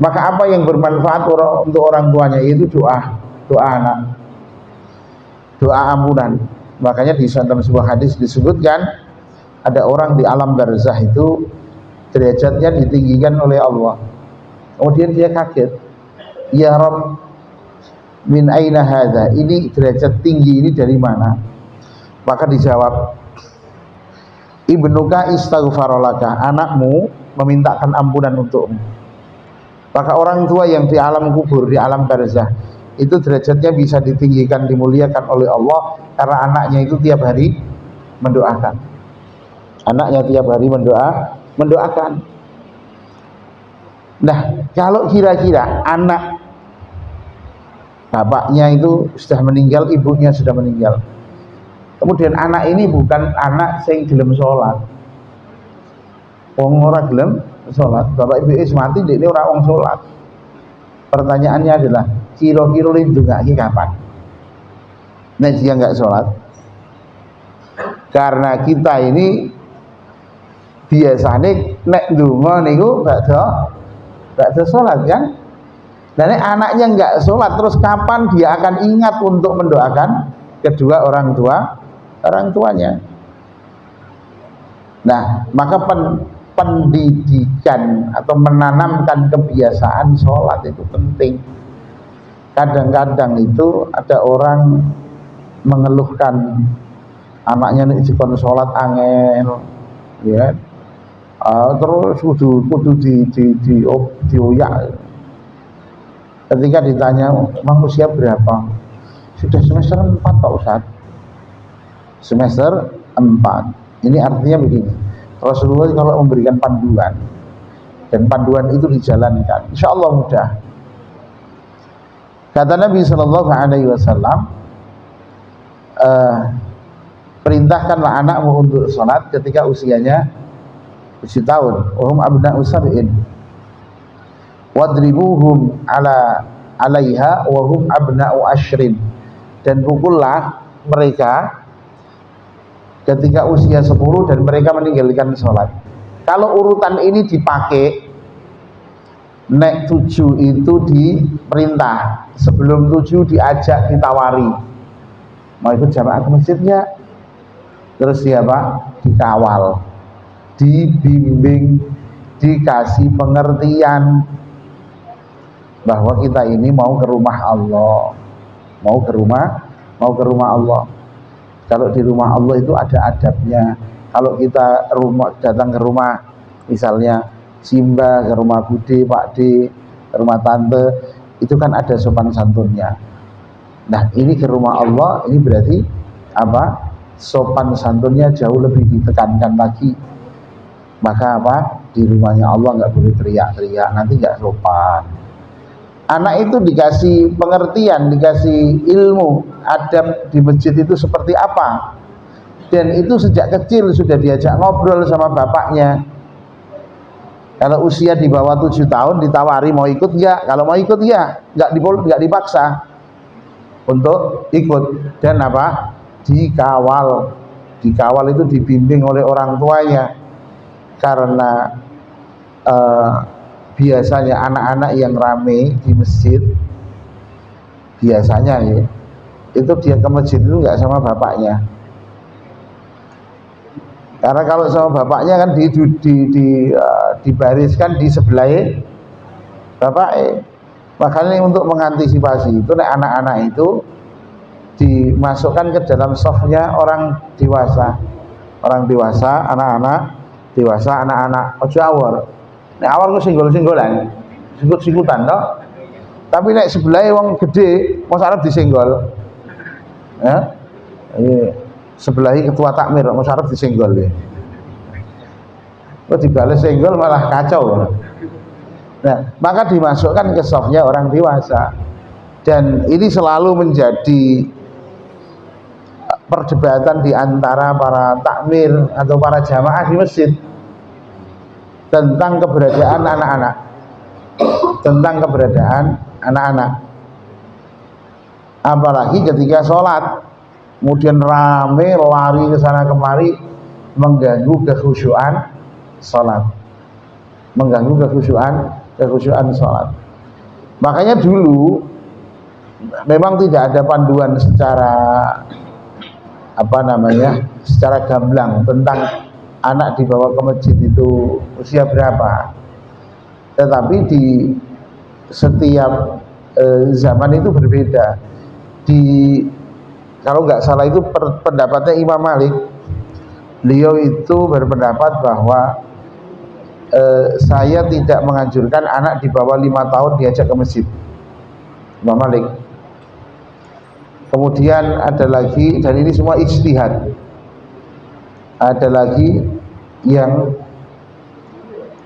maka apa yang bermanfaat untuk orang tuanya itu doa anak, doa ampunan. Makanya di dalam sebuah hadis disebutkan ada orang di alam barzah itu derajatnya ditinggikan oleh Allah. Kemudian dia kaget, ya Rabb, min aina hadza, ini derajat tinggi ini dari mana? Maka dijawab, ibnuka istaghfarolaka, anakmu memintakan ampunan untukmu. Maka orang tua yang di alam kubur, di alam barzah, itu derajatnya bisa ditinggikan, dimuliakan oleh Allah karena anaknya itu tiap hari mendoakan. Anaknya tiap hari mendoakan. Nah, kalau kira-kira anak bapaknya itu sudah meninggal, ibunya sudah meninggal, kemudian anak ini bukan anak sing gelem sholat, wong ora gelem sholat, bapak ibu mati, ini orang wong sholat. Pertanyaannya adalah kira-kira lindungake kapan? Nah, dia nggak sholat, karena kita ini biasanya nek ndonga niku bakda sholat kan. Dan anaknya nggak sholat, terus kapan dia akan ingat untuk mendoakan kedua orang tuanya? Nah, maka pendidikan atau menanamkan kebiasaan sholat itu penting. Kadang-kadang itu ada orang mengeluhkan anaknya nih jikon sholat angel, ya. Terus kudu dioyak. Ketika ditanya, "Emang usia berapa?" "Sudah semester 4 Pak Ustaz." Semester 4. Ini artinya begini, Rasulullah kalau memberikan panduan, dan panduan itu dijalankan, insya Allah mudah. Kata Nabi Shallallahu Alaihi Wasallam, perintahkanlah anakmu untuk sholat ketika usianya 7 tahun. Wahum abna'u sab'in wadribuhum alaiha wahum abna'u ashrin, dan pukullah mereka ketika usia 10 dan mereka meninggalkan sholat. Kalau urutan ini dipakai, nek 7 itu diperintah, sebelum 7 diajak, ditawari mau ikut jamaah ke masjidnya, terus siapa? Dikawal, dibimbing, dikasih pengertian bahwa kita ini mau ke rumah Allah, mau ke rumah Allah. Kalau di rumah Allah itu ada adabnya. Kalau kita datang ke rumah, misalnya Simba, ke rumah Bude, Pak D, ke rumah Tante, itu kan ada sopan santunnya. Nah, ini ke rumah Allah, ini berarti apa? Sopan santunnya jauh lebih ditekankan lagi. Maka apa? Di rumahnya Allah nggak boleh teriak-teriak, nanti nggak sopan. Anak itu dikasih pengertian, dikasih ilmu adab di masjid itu seperti apa, dan itu sejak kecil sudah diajak ngobrol sama bapaknya. Kalau usia di bawah 7 tahun ditawari mau ikut nggak, kalau mau ikut ya, nggak dipaksa untuk ikut. Dan apa? Dikawal. Dikawal itu dibimbing oleh orang tuanya, karena biasanya anak-anak yang rame di masjid, biasanya ya, itu dia ke masjid itu nggak sama bapaknya. Karena kalau sama bapaknya kan dibariskan di sebelah bapak. Makanya untuk mengantisipasi itu, anak-anak itu dimasukkan ke dalam softnya orang dewasa, anak-anak dewasa, anak-anak ojo awor. Nek awor ku singgol-singgolan, singgut-singgutan toh. Tapi nek sebelah wong gede, mos arep disenggol. Ya. Sebelahi ketua takmir, mos arep disenggol ya. Kok dibales senggol malah kacau. Nah, maka dimasukkan ke softnya orang dewasa. Dan ini selalu menjadi perdebatan di antara para takmir atau para jamaah di masjid tentang keberadaan anak-anak, apalagi ketika sholat, kemudian rame lari ke sana kemari mengganggu kekhusyuan sholat, sholat. Makanya dulu memang tidak ada panduan secara secara gamblang tentang anak dibawa ke masjid itu usia berapa. Tetapi di setiap zaman itu berbeda. Kalau nggak salah itu pendapatnya Imam Malik. Beliau itu berpendapat bahwa saya tidak menganjurkan anak di bawah 5 tahun diajak ke masjid. Imam Malik. Kemudian ada lagi, dan ini semua ijtihad, ada lagi yang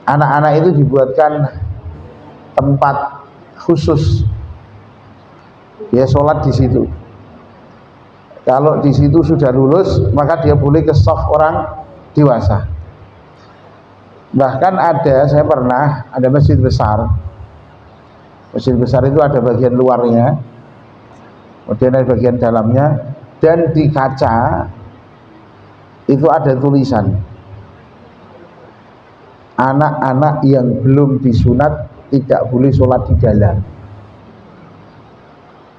anak-anak itu dibuatkan tempat khusus, dia sholat di situ. Kalau di situ sudah lulus, maka dia boleh ke shaf orang dewasa. Bahkan saya pernah ada masjid besar. Masjid besar itu ada bagian luarnya, kemudian ada bagian dalamnya, dan di kaca itu ada tulisan, anak-anak yang belum disunat tidak boleh sholat di dalam.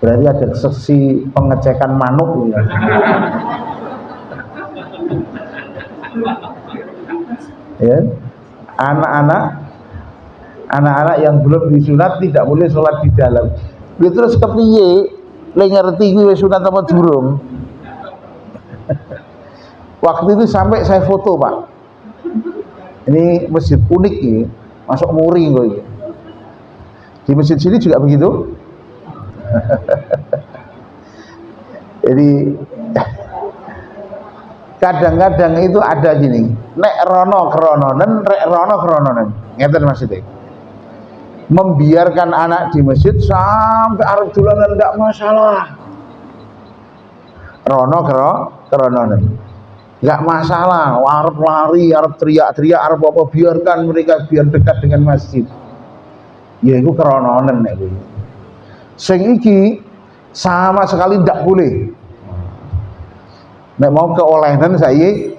Berarti ada sesi pengecekan manuk ya. Ya, anak-anak yang belum disunat tidak boleh sholat di dalam. Terus kepiye le ngerti kuwi sunat apa durung? Waktu itu sampai saya foto, Pak. Ini masjid unik ini, masuk muri kok. Di masjid sini juga begitu. Jadi kadang-kadang itu ada gini, nek rono krononen, rek rono krononen, ngeten maksudnya. Membiarkan anak di masjid sampai arep dolanan enggak masalah. Rono krononen, enggak masalah. Arep lari, arep teriak-teriak, arep apa, biarkan mereka biar dekat dengan masjid. Ya itu krononen nek kuwi. Sing iki sama sekali tidak boleh. Nek mau keolehan saya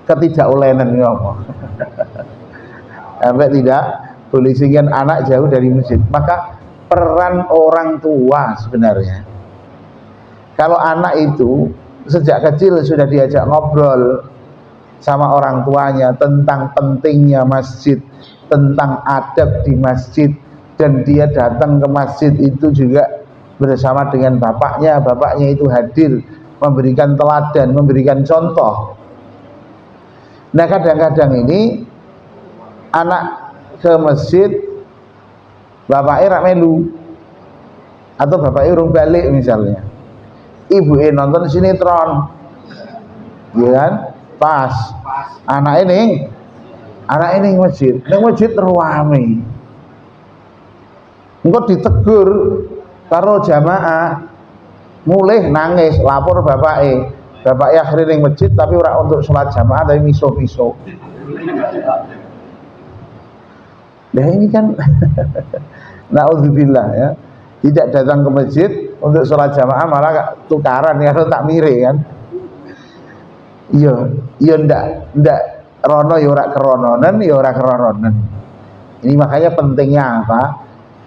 ketidakolehan ini apa? Sampai tidak boleh sehingga anak jauh dari masjid. Maka peran orang tua sebenarnya. Kalau anak itu sejak kecil sudah diajak ngobrol sama orang tuanya tentang pentingnya masjid, tentang adab di masjid, dan dia datang ke masjid itu juga bersama dengan bapaknya itu hadir, memberikan teladan, memberikan contoh. Nah kadang-kadang ini anak ke masjid bapaknya rak melu, atau bapaknya urung balik misalnya, ibu nonton sinetron, ya kan, pas anak ini masjid, terwame, engkau ditegur karo jamaah, mulai nangis lapor bapaknya akhirnya ning masjid tapi ora untuk sholat jamaah tapi miso-miso. Nah ini kan naudzubillah ya, tidak datang ke masjid untuk sholat jamaah malah tukaran ya, tak mire kan. Iya ndak rono ya ora kerononen ya ora kerononen. Ini makanya pentingnya apa?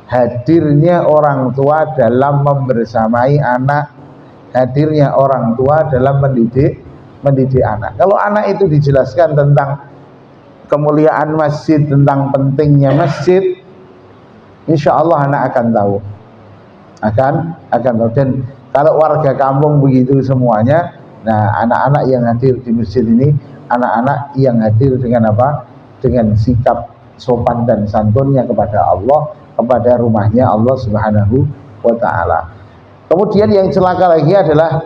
Hadirnya orang tua dalam membersamai anak, hadirnya orang tua dalam mendidik anak. Kalau anak itu dijelaskan tentang kemuliaan masjid, tentang pentingnya masjid, insya Allah anak akan tahu, dan kalau warga kampung begitu semuanya, nah anak-anak yang hadir di masjid ini, anak-anak yang hadir dengan apa? Dengan sikap sopan dan santunnya kepada Allah, kepada rumahnya Allah Subhanahu wa ta'ala. Kemudian yang celaka lagi adalah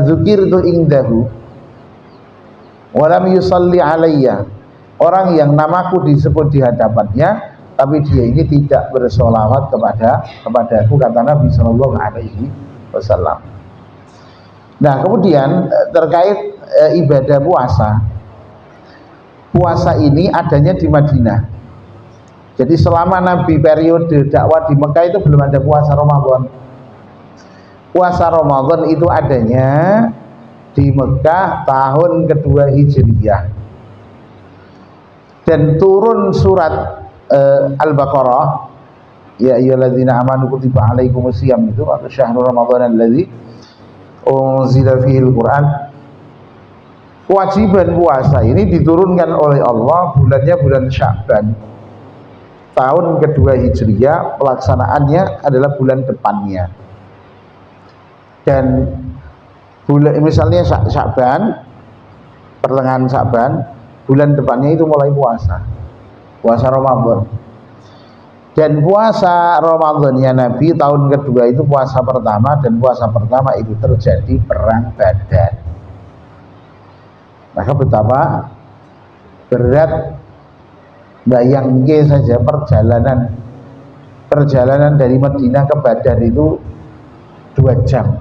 dzukirtu indahu walam yusalli alayya, orang yang namaku disebut di hadapannya tapi dia ini tidak bersolawat kepadaku, kata Nabi Shallallahu Alaihi Wasallam. Nah kemudian terkait ibadah puasa ini adanya di Madinah. Jadi selama Nabi periode dakwah di Mekah itu belum ada puasa Ramadan. Puasa Ramadan itu adanya di Mekah tahun kedua Hijriyah, dan turun surat Al-Baqarah, ya ayyuhalladzina amanu kutiba alaikumusiyam, itu atau syahrul ramadhan alladzi unzila fihil Quran. Kewajiban puasa ini diturunkan oleh Allah bulannya bulan Sya'ban tahun kedua Hijriyah, pelaksanaannya adalah bulan depannya. Dan bulan misalnya Sya'ban, pertengahan Sya'ban, bulan depannya itu mulai puasa Ramadan. Dan puasa Ramadannya Nabi tahun kedua itu puasa pertama, dan puasa pertama itu terjadi perang Badar. Maka betapa berat, bayangke saja perjalanan dari Madinah ke Badar itu 2 jam.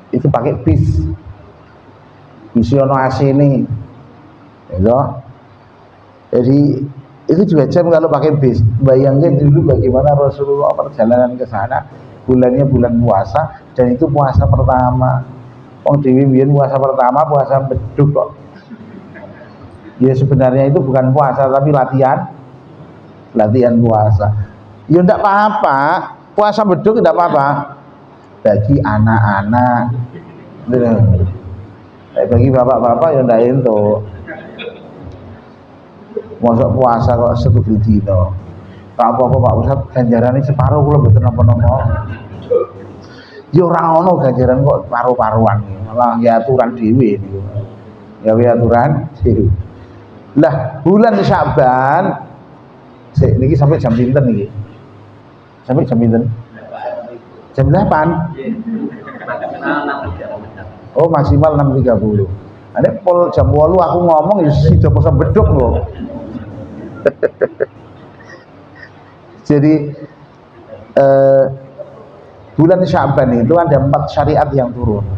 Itu pakai bis ono AC ini, gitu. Jadi itu 2 jam kalau pakai bis. Bayangkan dulu bagaimana Rasulullah perjalanan ke sana, bulannya bulan puasa, dan itu puasa pertama. Dewi biyen puasa pertama puasa beduk kok. Ya sebenarnya itu bukan puasa tapi latihan puasa. Ya enggak apa-apa, puasa beduk enggak apa-apa bagi anak-anak. Bagi bapak-bapak ya ndak ento. Mosok puasa kok 1 dina. Tak apa-apa Pak Ustaz, ganjarane separuh kula mboten napa-napa. Ya ora ono ganjaran kok paru-paruan. Malah ya aturan dhewe niku. Ya aturan dhewe. Lah bulan Sya'ban niki sampai jam pinten niki? Sampai jam pinten? Jam 8. Oh maksimal 6.30. Ane pol jam 8 aku ngomong ya sida poso beduk lho. Jadi bulan Sya'ban itu ada 4 syariat yang turun.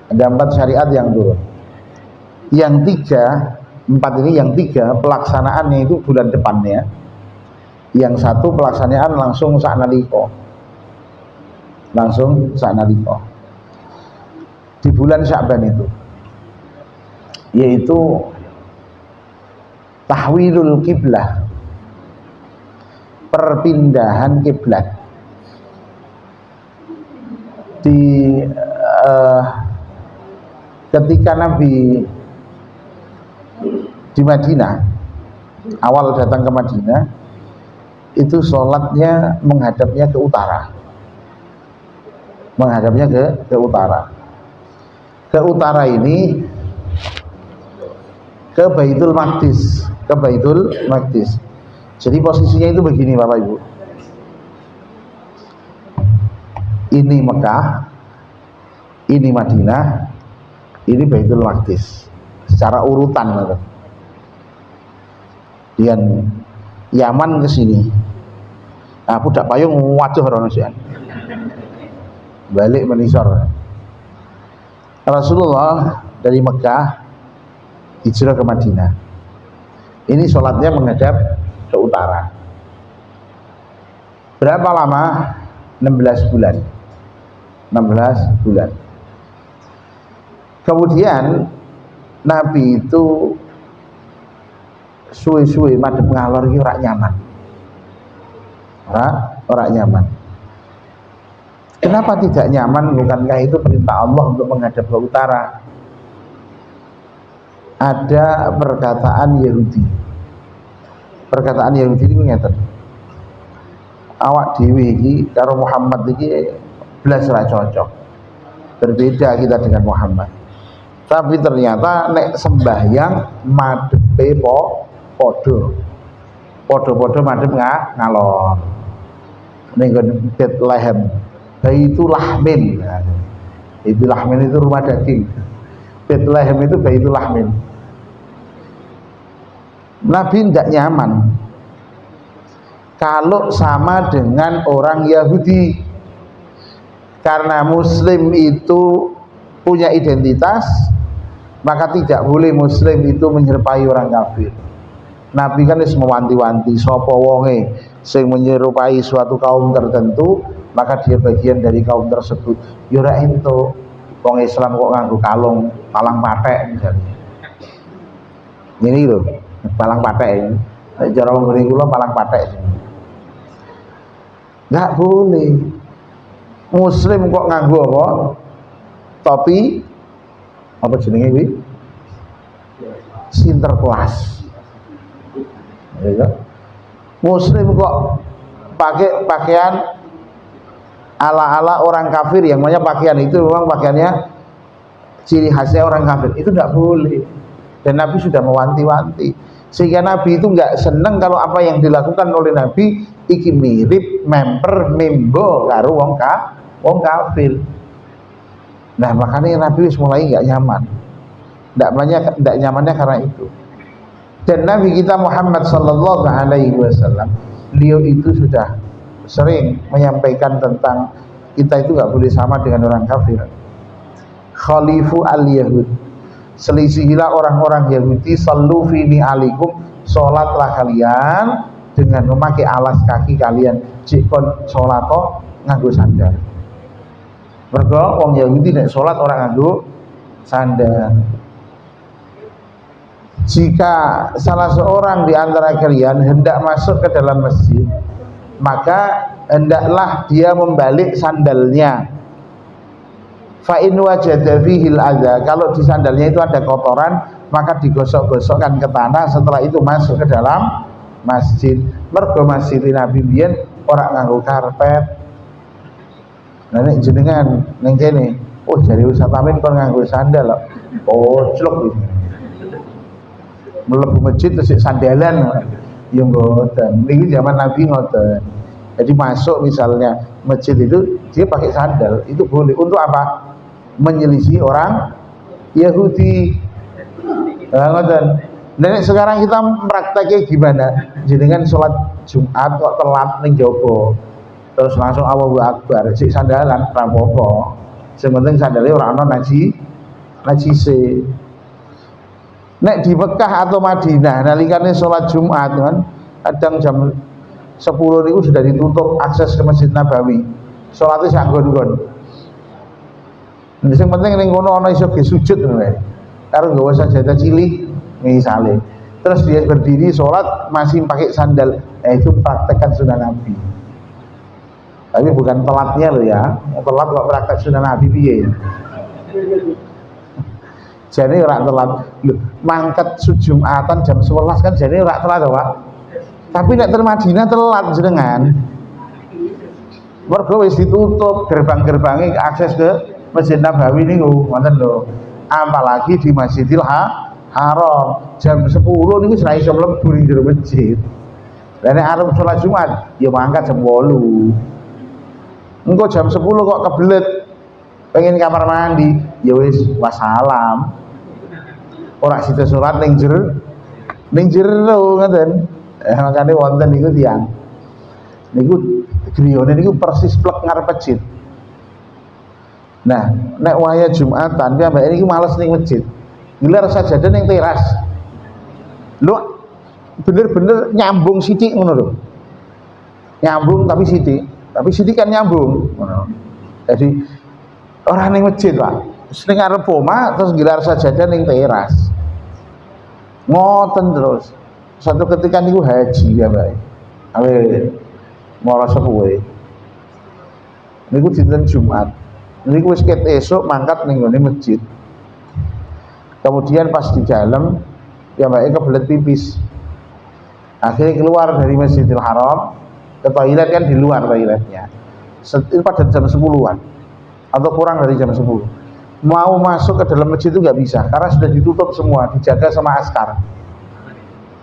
Yang 4 ini, yang 3 pelaksanaannya itu bulan depannya. Yang 1 pelaksanaan langsung saknalika. Di bulan Sya'ban itu, yaitu tahwilul kiblah, perpindahan kiblat. Ketika Nabi di Madinah, awal datang ke Madinah, itu sholatnya menghadapnya ke utara. Ke utara. Ke utara ini ke Baitul Maqdis. Jadi posisinya itu begini Bapak Ibu. Ini Mekah, ini Madinah, ini Baitul Maqdis secara urutan gitu. Dan Yaman ke sini. Nah, budak payung waduh rono sian. Balik menisor. Rasulullah dari Mekah hijrah ke Madinah. Ini sholatnya menghadap ke utara. Berapa lama? 16 bulan. 16 bulan. Kemudian Nabi itu suwe-suwe madhep ngalor iki ora nyaman. Ora nyaman. Kenapa tidak nyaman? Bukankah itu perintah Allah untuk menghadap ke utara? Ada perkataan Yahudi. Perkataan Yahudi ini ngeten. Awak dhewe iki karo Muhammad iki blas ora cocok. Berbeda kita dengan Muhammad. Tapi ternyata nek sembahyang madhepe podo madhep ngalor. Ning Bethlehem, Baitulahmin. Baitulahmin itu rumah daging. Bethlehem itu Baitulahmin. Nabi tidak nyaman kalau sama dengan orang Yahudi, karena Muslim itu punya identitas, maka tidak boleh Muslim itu menyerupai orang kafir. Nabi kan wis mewanti-wanti sapa wonge sing menyerupai suatu kaum tertentu, maka dia bagian dari kaum tersebut. Ya ora entuk wong Islam kok nganggo kalung palang patek misalnya. Ini lho, palang patek ini. Nek cara wong kula palang patek. Enggak boleh. Muslim kok nganggo apa? Topi apa jenenge kuwi? Sinterklas. Ya. Muslim kok pakai pakaian ala-ala orang kafir, yang namanya pakaian itu memang pakaiannya ciri khasnya orang kafir, itu tidak boleh. Dan Nabi sudah mewanti-wanti, sehingga Nabi itu nggak seneng kalau apa yang dilakukan oleh Nabi iki mirip mimbo karo wong kafir. Nah makanya Nabi mulai nggak nyaman, nggak nyamannya karena itu. Dan Nabi kita Muhammad sallallahu alaihi wasallam, beliau itu sudah sering menyampaikan tentang kita itu nggak boleh sama dengan orang kafir. Khalifu al-Yahud, selisihilah orang-orang Yahudi, sallu fi ni'alikum, sholatlah kalian dengan memakai alas kaki kalian. Jikon sholato nganggo sandal. Mergo wong Yahudi nek sholat orang nganggo sandal. Jika salah seorang di antara kalian hendak masuk ke dalam masjid, maka hendaklah dia membalik sandalnya. Fa in wajada fihil adza, kalau di sandalnya itu ada kotoran, maka digosok-gosokkan ke tanah, setelah itu masuk ke dalam masjid. Mergo masjid Nabi biyen ora nganggo karpet. Nah nek jenengan ning kene, oh jare wisatawan kon nganggo sandal kok. Oh, clok iki. Mlebu masjid terus sandalan ya ngoten. Niki zaman Nabi ngoten. Jadi masuk misalnya masjid itu dia pakai sandal, itu boleh. Untuk apa? Menyelisih orang Yahudi. Nah, ngoten. Dan sekarang kita prakteknya gimana? Jenengan sholat Jumat kok telat ning jaba. Terus langsung Allahu Akbar, sik sandalan ora apa-apa. Sing penting sandale ora ana najise. Nek di Mekah atau Madinah nalikane sholat Jumat kan kadang jam 10 niku sudah ditutup akses ke Masjid Nabawi. Sholatnya sak nggon-nggon. Sing penting ning kono ana iso ge sujud ngono wae. Karo nggawa sajadah cilik misale. Terus dia berdiri sholat masih pakai sandal. Itu praktekkan sunnah Nabi. Tapi bukan telatnya loh ya. Telat kok praktek sunnah Nabi piye. Jadi ora telat. Loh, mangkat Jumatan jam 11 kan jadi ora telat to, Pak. Tapi nek teng Madinah telat jenengan. Mergo wis ditutup gerbang-gerbange akses ke Masjid Nabawi niku, ngoten lho. Apalagi di Masjidil Haram jam 10 niku wis ra iso mlebu ning jero masjid. Lah nek arep salat Jumat ya mangkat jam 8. engko jam 10 kok kebelet pengen kamar mandi, ya wis wassalam. Ora sida salat ning jero ngoten. Makane wonten niku tiyang niku griyane niku persis plek ngarep masjid. Nah, nek waya Jumatan piyambake niki males ning masjid. Gelar sajadah ning teras. Lho, bener-bener nyambung sithik ngono lho. Nyambung tapi sithik kan nyambung ngono. Jadi orang ning masjid, Pak. Ning ngarep omah terus gelar sajadah ning teras. Ngoten terus. Satu ketika niku haji ya, Mbak. Awe mara sepuhe. Niku dinten Jumat. Niku wis ket esuk mangkat ning ngene masjid. Kemudian pas di dalam ya Mbak kebelet pipis. Akhirnya keluar dari Masjidil Haram ke toilet kan di luar toiletnya. Itu pada jam 10-an atau kurang dari jam 10. Mau masuk ke dalam masjid itu nggak bisa karena sudah ditutup semua, dijaga sama askar.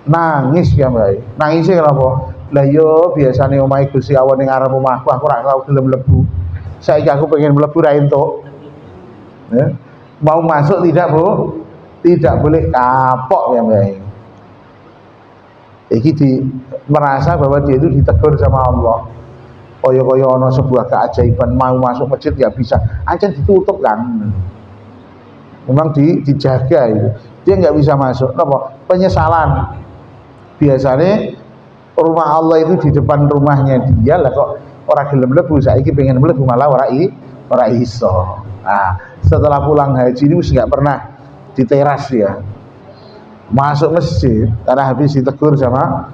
Nangis ya Mbak. Nangisnya kenapa? Lah yo biasane omahe Gusti Allah ning arep omahku aku ora tau gelem mlebu. Saiki aku pengen mlebu ra entuk. Ya. Mau masuk tidak, Bu? Tidak boleh kapok ya Mbak. Iki merasa bahwa dia itu ditegur sama Allah. Kaya-kaya ana sebuah keajaiban mau masuk masjid nggak bisa, aja ditutup kan. Memang dijaga itu. Dia nggak bisa masuk. Kenapa? Penyesalan. Biasanya rumah Allah itu di depan rumahnya dia lah kok orang gelem mlebu saiki pengen mlebu malah ora iso. Nah, setelah pulang haji ini nggak pernah di teras ya. Masuk masjid karena habis ditegur sama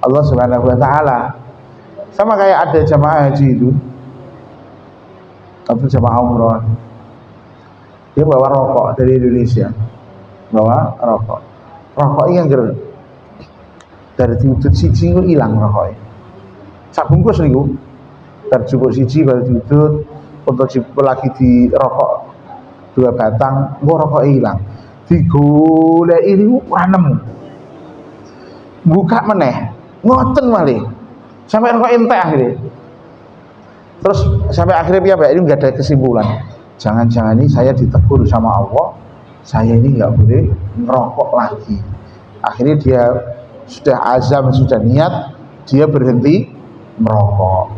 Allah Subhanahu wa taala. Sama kayak ada jamaah haji itu atau jamaah umroh. Dia bawa rokok dari Indonesia. Bawa rokok. Rokoknya yang dari diudut siji itu hilang rokoknya. Sak bungkus niku. Terjupuk siji baru diudut, untuk lagi di rokok 2 batang, rokoknya hilang. Digolek ini ora nemu. Buka meneh, ngoten malih. Sampai rokok entek akhirnya. Terus sampai akhirnya piyambak ini enggak ada kesimpulan. Jangan-jangan ini saya ditegur sama Allah, saya ini enggak boleh ngerokok lagi. Akhirnya dia sudah azam, sudah niat, dia berhenti merokok.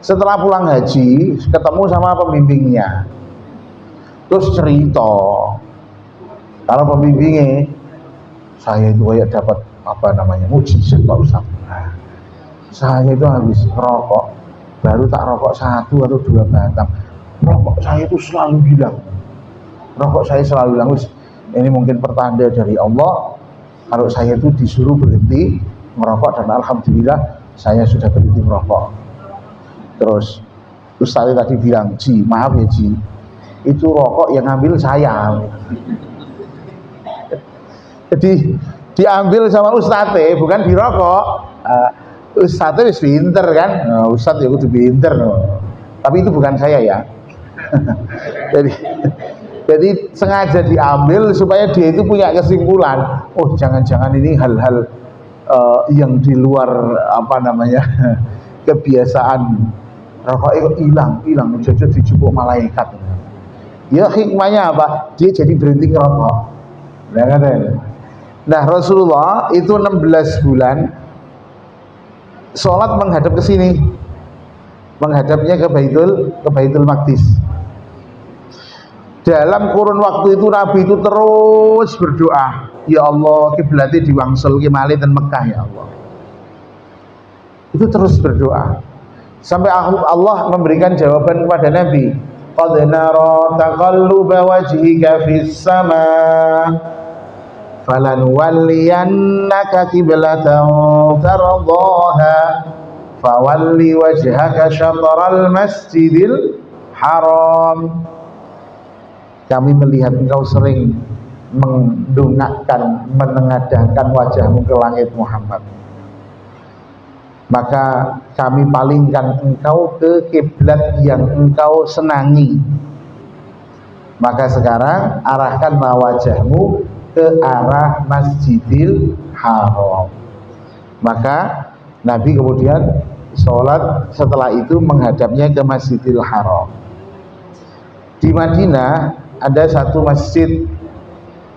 Setelah pulang haji, ketemu sama pembimbingnya. Terus cerita, kalau pembimbingnya, saya itu kayak dapat apa namanya mujizat Pak Ustaz. Nah, saya itu habis merokok, baru tak rokok 1 atau 2 batang. Rokok saya itu selalu hilang. Rokok saya selalu hilang. Ini mungkin pertanda dari Allah. Kalau saya itu disuruh berhenti merokok dan alhamdulillah saya sudah berhenti merokok. Terus Ustaz tadi bilang, Ji, maaf ya Ji, itu rokok yang ngambil saya. Jadi diambil sama Ustadz, bukan dirokok. Ustadz itu pinter kan, Ustadz ya kudu pinter. Tapi itu bukan saya ya. jadi sengaja diambil supaya dia itu punya kesimpulan. Oh jangan-jangan ini hal-hal yang di luar apa namanya kebiasaan. Rokoknya kok hilang, jujur dijupuk malaikat. Ya hikmahnya apa? Dia jadi berhenti ngerokok. Nah Rasulullah itu 16 bulan sholat menghadap ke sini, menghadapnya ke Baitul Maqdis. Dalam kurun waktu itu Nabi itu terus berdoa, ya Allah kiblatnya diwangsel ke Mali dan Mekah ya Allah. Itu terus berdoa sampai Allah memberikan jawaban kepada Nabi. Qad nara taqalluba wajhika fis sama falanuwalliyannaka qiblatan tardaha fawalli wajhaka syatral masjidil haram. Kami melihat engkau sering mendongakkan, menengadahkan wajahmu ke langit Muhammad, maka kami palingkan engkau ke kiblat yang engkau senangi. Maka sekarang arahkan wajahmu ke arah Masjidil Haram. Maka Nabi kemudian sholat setelah itu menghadapnya ke Masjidil Haram. Di Madinah ada satu masjid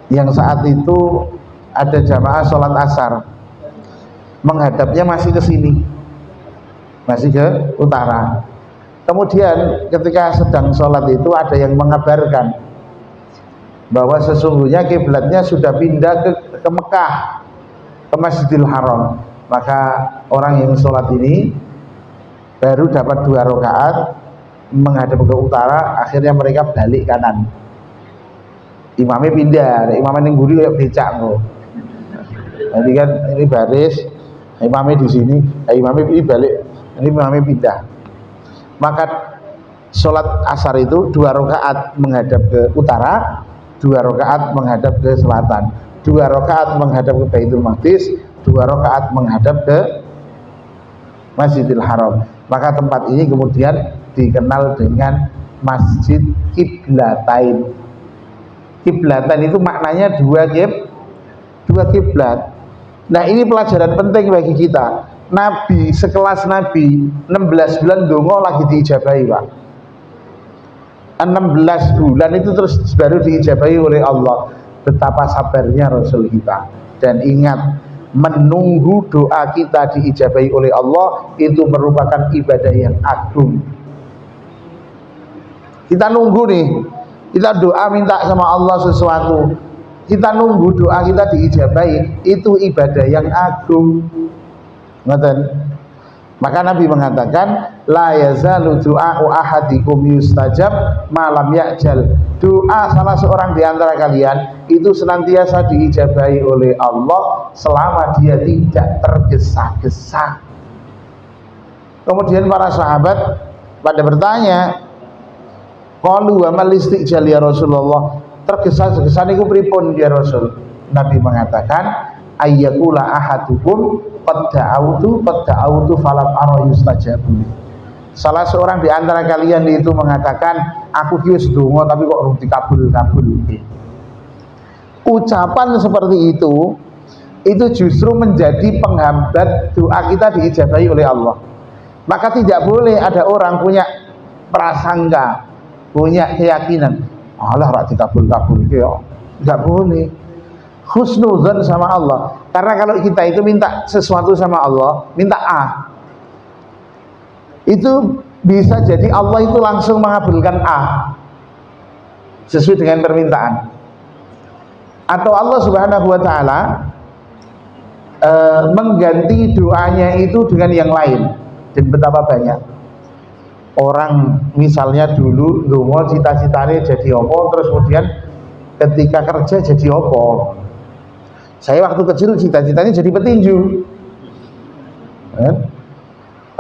yang saat itu ada jamaah sholat asar, menghadapnya masih ke sini, masih ke utara. Kemudian ketika sedang sholat itu ada yang mengabarkan bahwa sesungguhnya kiblatnya sudah pindah ke Mekah, ke Masjidil Haram. Maka orang yang sholat ini baru dapat 2 rakaat menghadap ke utara, akhirnya mereka balik kanan. Imamnya pindah, imamnya yang guru kayak becak kok. Jadi kan ini baris, imamnya di sini, imamnya ini balik, ini imamnya pindah. Maka sholat asar itu 2 rakaat menghadap ke utara, 2 rakaat menghadap ke selatan, 2 rakaat menghadap ke Baitul Maqdis, 2 rakaat menghadap ke Masjidil Haram. Maka tempat ini kemudian dikenal dengan Masjid Qiblatain. Qiblatain itu maknanya 2 kiblat. Nah, ini pelajaran penting bagi kita. Nabi, sekelas Nabi 16 bulan dongo lagi diijabahi, Pak. 16 bulan itu terus baru diijabahi oleh Allah. Betapa sabarnya Rasul kita. Dan ingat, menunggu doa kita diijabahi oleh Allah itu merupakan ibadah yang agung. Kita nunggu nih, kita doa minta sama Allah sesuatu, kita nunggu doa kita diijabahi, itu ibadah yang agung. Ngoten. Maka Nabi mengatakan, la yazalu du'a'u ahadikum yustajab malam ya'jal. Doa salah seorang di antara kalian itu senantiasa diijabahi oleh Allah selama dia tidak tergesa-gesa. Kemudian para sahabat pada bertanya, qalu wa mal istijal ya Rasulullah, tergesa-gesa niku pripun ya Rasul? Nabi mengatakan, ayyakula ahadukum qad da'autu falam ara yustajabu. Salah seorang di antara kalian itu mengatakan, aku ki wis ndonga tapi kok urung dikabul-kabul. Ucapan seperti itu justru menjadi penghambat doa kita diijabahi oleh Allah. Maka tidak boleh ada orang punya prasangka, punya keyakinan, Allah rak dikabul-kabul ki yo. Enggak boleh. Husnudzon sama Allah. Karena kalau kita itu minta sesuatu sama Allah, minta A, itu bisa jadi Allah itu langsung mengabulkan A sesuai dengan permintaan, atau Allah Subhanahu wa Ta'ala mengganti doanya itu dengan yang lain. Dan betapa banyak orang misalnya dulu ndonga cita-citanya jadi apa, terus kemudian ketika kerja jadi apa. Saya waktu kecil cita-citanya jadi petinju,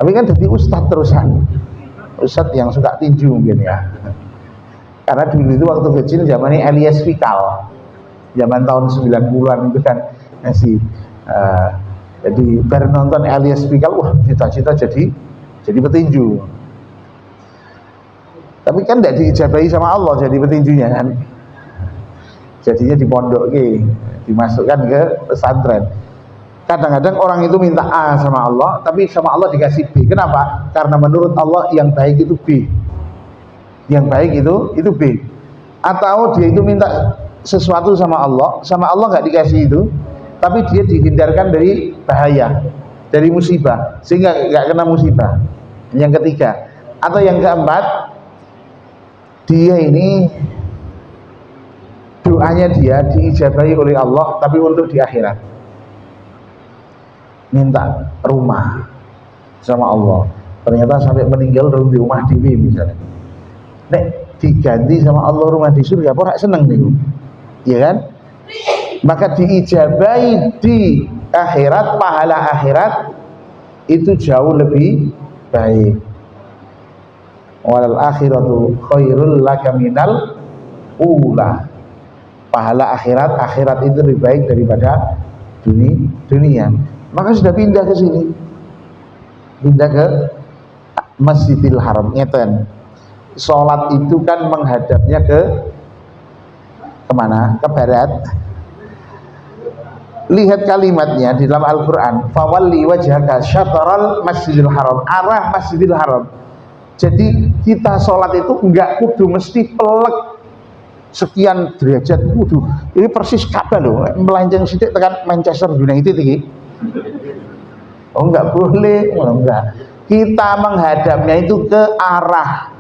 tapi kan jadi ustadz terusan, ustadz yang suka tinju mungkin ya. Karena dulu itu waktu kecil zamannya Elias Pikal, zaman tahun 90-an itu kan masih jadi baru nonton Elias Pikal, wah cita-cita jadi petinju. Tapi kan tidak diijabahi sama Allah jadi petinjunya kan. Jadinya di pondok dimasukkan ke pesantren. Kadang-kadang orang itu minta A sama Allah, tapi sama Allah dikasih B. Kenapa? Karena menurut Allah yang baik itu B, yang baik itu B. Atau dia itu minta sesuatu sama Allah nggak dikasih itu, tapi dia dihindarkan dari bahaya, dari musibah, sehingga nggak kena musibah. Yang ketiga, atau yang keempat, dia ini doanya dia diijabahi oleh Allah tapi untuk di akhirat, minta rumah sama Allah, ternyata sampai meninggal di rumah di misalnya, nek diganti sama Allah rumah di surga, apa seneng nih, ya kan? Maka diijabahi di akhirat, pahala akhirat itu jauh lebih baik. Walal akhiratu khairul laka minal ula. Pahala akhirat itu lebih baik daripada dunia. Maka sudah pindah ke sini, pindah ke Masjidil Haram. Ngeten, sholat itu kan menghadapnya ke kemana? Ke barat. lihat kalimatnya di dalam Al-Quran, fawalli wajhaka syatral masjidil haram, arah masjidil haram. Jadi kita sholat itu enggak kudu mesti pelek sekian derajat, kudu ini persis Ka'bah loh, melanceng sidik tekan Manchester United ini. Oh enggak boleh, oh, enggak. Kita menghadapnya itu ke arah.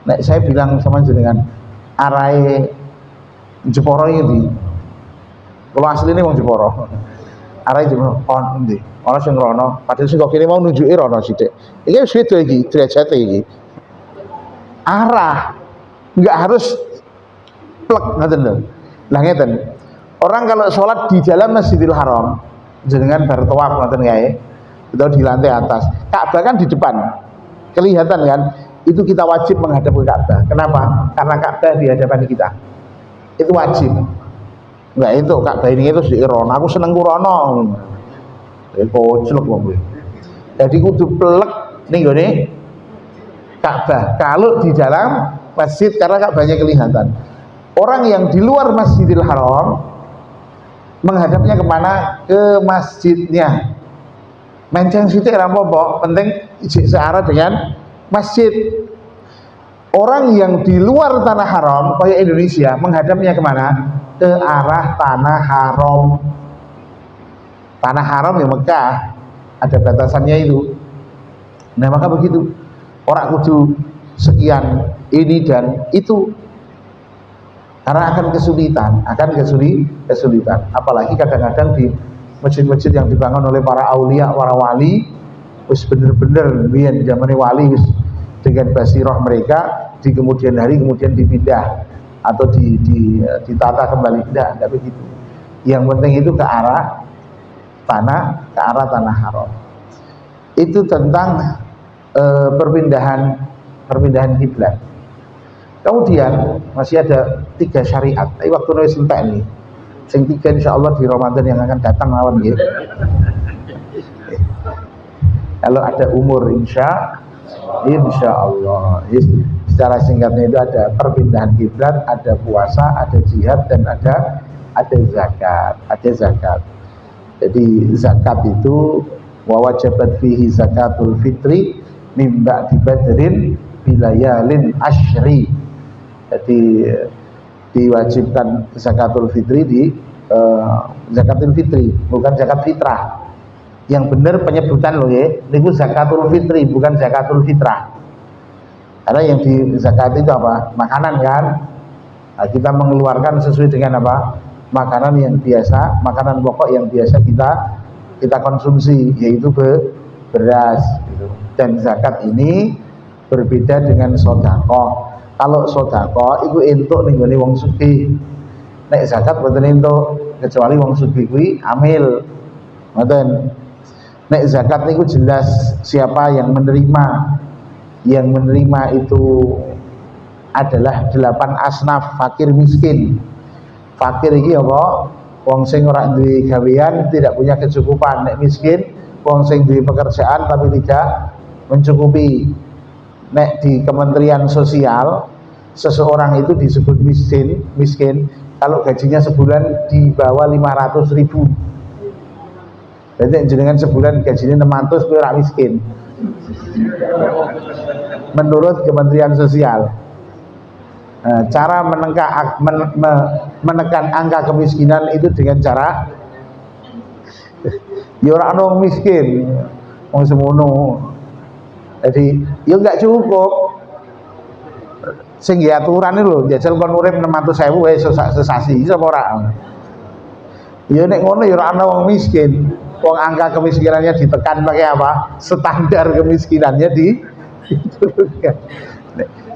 Nah, saya bilang sama jenengan, arah Jeporo ini. Kalau asli ini wong Jeporo. Arah Jeporo on ndi. Ana sing rono, padahal sing kok kene mau nunjuki rono sithik. Iki wis beda iki, derajate iki. Arah enggak harus plek ngoten lho. Lah ngeten. Orang kalau sholat di dalam Masjidil Haram, jenengan bar tawaf ngoten kae, atau di lantai atas. Ka'bah kan di depan. Kelihatan kan? Itu kita wajib menghadap ke Ka'bah. Kenapa? Karena Ka'bah di hadapan kita. Itu wajib. Enggak itu Ka'bah ini itu di rono. Aku seneng kurono. Koclok wong. Jadi kudu plek ning gone Ka'bah. Kalau di dalam masjid karena Ka'bahnya kelihatan. Orang yang di luar Masjidil Haram menghadapnya kemana? Ke masjidnya. Menceng sitik ora apa-apa, penting ijik searah dengan masjid. Orang yang di luar tanah haram kayak Indonesia menghadapnya kemana? Ke arah tanah haram. Tanah haram ya Mekah, ada batasannya itu. Nah maka begitu, orang kudu sekian ini dan itu, karena akan kesulitan, apalagi kadang-kadang di masjid-masjid yang dibangun oleh para aulia, para wali, wis bener-bener biyen zamane wali wis dengan basiroh mereka di kemudian hari kemudian dipindah atau ditata kembali, tidak begitu. Yang penting itu ke arah tanah haram. Itu tentang perpindahan kiblat. Kemudian masih ada 3 syariat. Tapi waktu nulis entek nih. Sing 3 insyaallah di Ramadan yang akan datang lawan nggih. Kalau ada umur insya Allah. Secara singkatnya itu ada perpindahan kiblat, ada puasa, ada jihad dan ada zakat. Jadi zakat itu wajibat fihi zakatul fitri mim ba'di badrin bilayalin asyri. Jadi diwajibkan zakatul fitri di zakatul fitri, bukan zakat fitrah. Yang benar penyebutan loh ya, ini zakatul fitri bukan zakatul fitrah. Karena yang di zakat itu apa? Makanan kan. Nah, kita mengeluarkan sesuai dengan apa? Makanan yang biasa, makanan pokok yang biasa kita konsumsi, yaitu beras gitu. Dan zakat ini berbeda dengan sedekah. Kalau sedekah itu entuk ning gone wong sugih. Nek zakat mboten entuk, kecuali wong sugih kuwi amil. Ngoten. Nek zakat niku jelas siapa yang menerima. Yang menerima itu adalah 8 asnaf, fakir miskin. Fakir iki apa? Wong sing ora duwe gawean, tidak punya kecukupan. Nek miskin, wong sing duwe pekerjaan tapi tidak mencukupi. Nek di Kementerian Sosial, seseorang itu disebut miskin kalau gajinya sebulan di bawah 500.000. Berarti jenengan sebulan gajinya 600 kuwi ora miskin. Menurut Kementerian Sosial. Cara menekan angka kemiskinan itu dengan cara ya ora ono miskin wong semono. Jadi ya enggak cukup. Sing ya aturane lho, jajal kon urip 600.000 wae sesasi iso apa ora? Ya nek ngono ya ora ana wong miskin. Wong angka kemiskinannya ditekan pakai apa? Standar kemiskinannya diturunkan.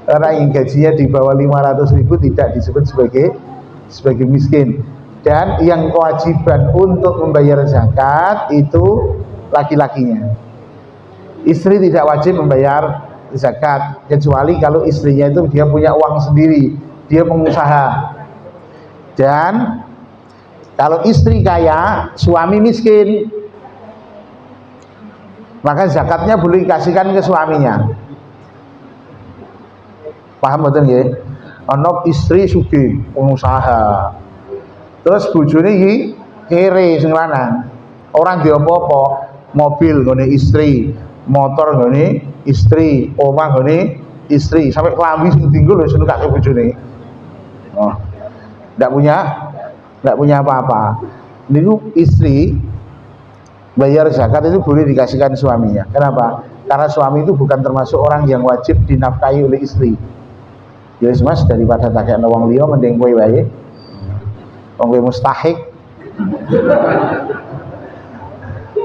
Orang yang gajinya di bawah 500.000 tidak disebut sebagai miskin. Dan yang kewajiban untuk membayar zakat itu laki-lakinya. Istri tidak wajib membayar zakat kecuali kalau istrinya itu dia punya uang sendiri, dia pengusaha. Dan kalau istri kaya, suami miskin, maka zakatnya boleh dikasihkan ke suaminya. Paham betul ya? Ono istri sugih pengusaha, Terus bojone iki kere sing lanang. Ora ndek apa-apa, mobil nggone istri, motor nggone istri, omah nggone istri, sampai klambi sing dienggo lho senengake bojone. Oh. Enggak punya apa-apa. Niku istri bayar zakat itu boleh dikasihkan suaminya. Kenapa? Karena suami itu bukan termasuk orang yang wajib dinafkahi oleh istri. Ya mas, daripada tak kena wong liya mending kowe wae. Wong kowe mustahik.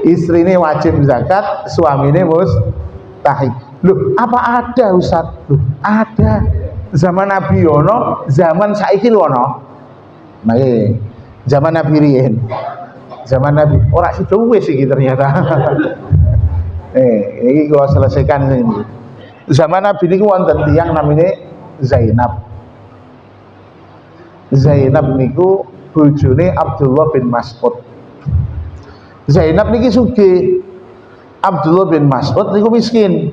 Istrine wajib zakat, suamine mustahik. Loh, apa ada Ustaz? Loh, ada. Zaman Nabi ono, zaman saiki lho ono. Nah, zaman Nabi riyen. Zaman Nabi ora sida wis iki ternyata. Ini gua selesaikan ini. Zaman Nabi niku wonten tiyang namine Zainab. Zainab niku bojone Abdullah bin Mas'ud. Zainab niki sugih. Abdullah bin Mas'ud niku miskin.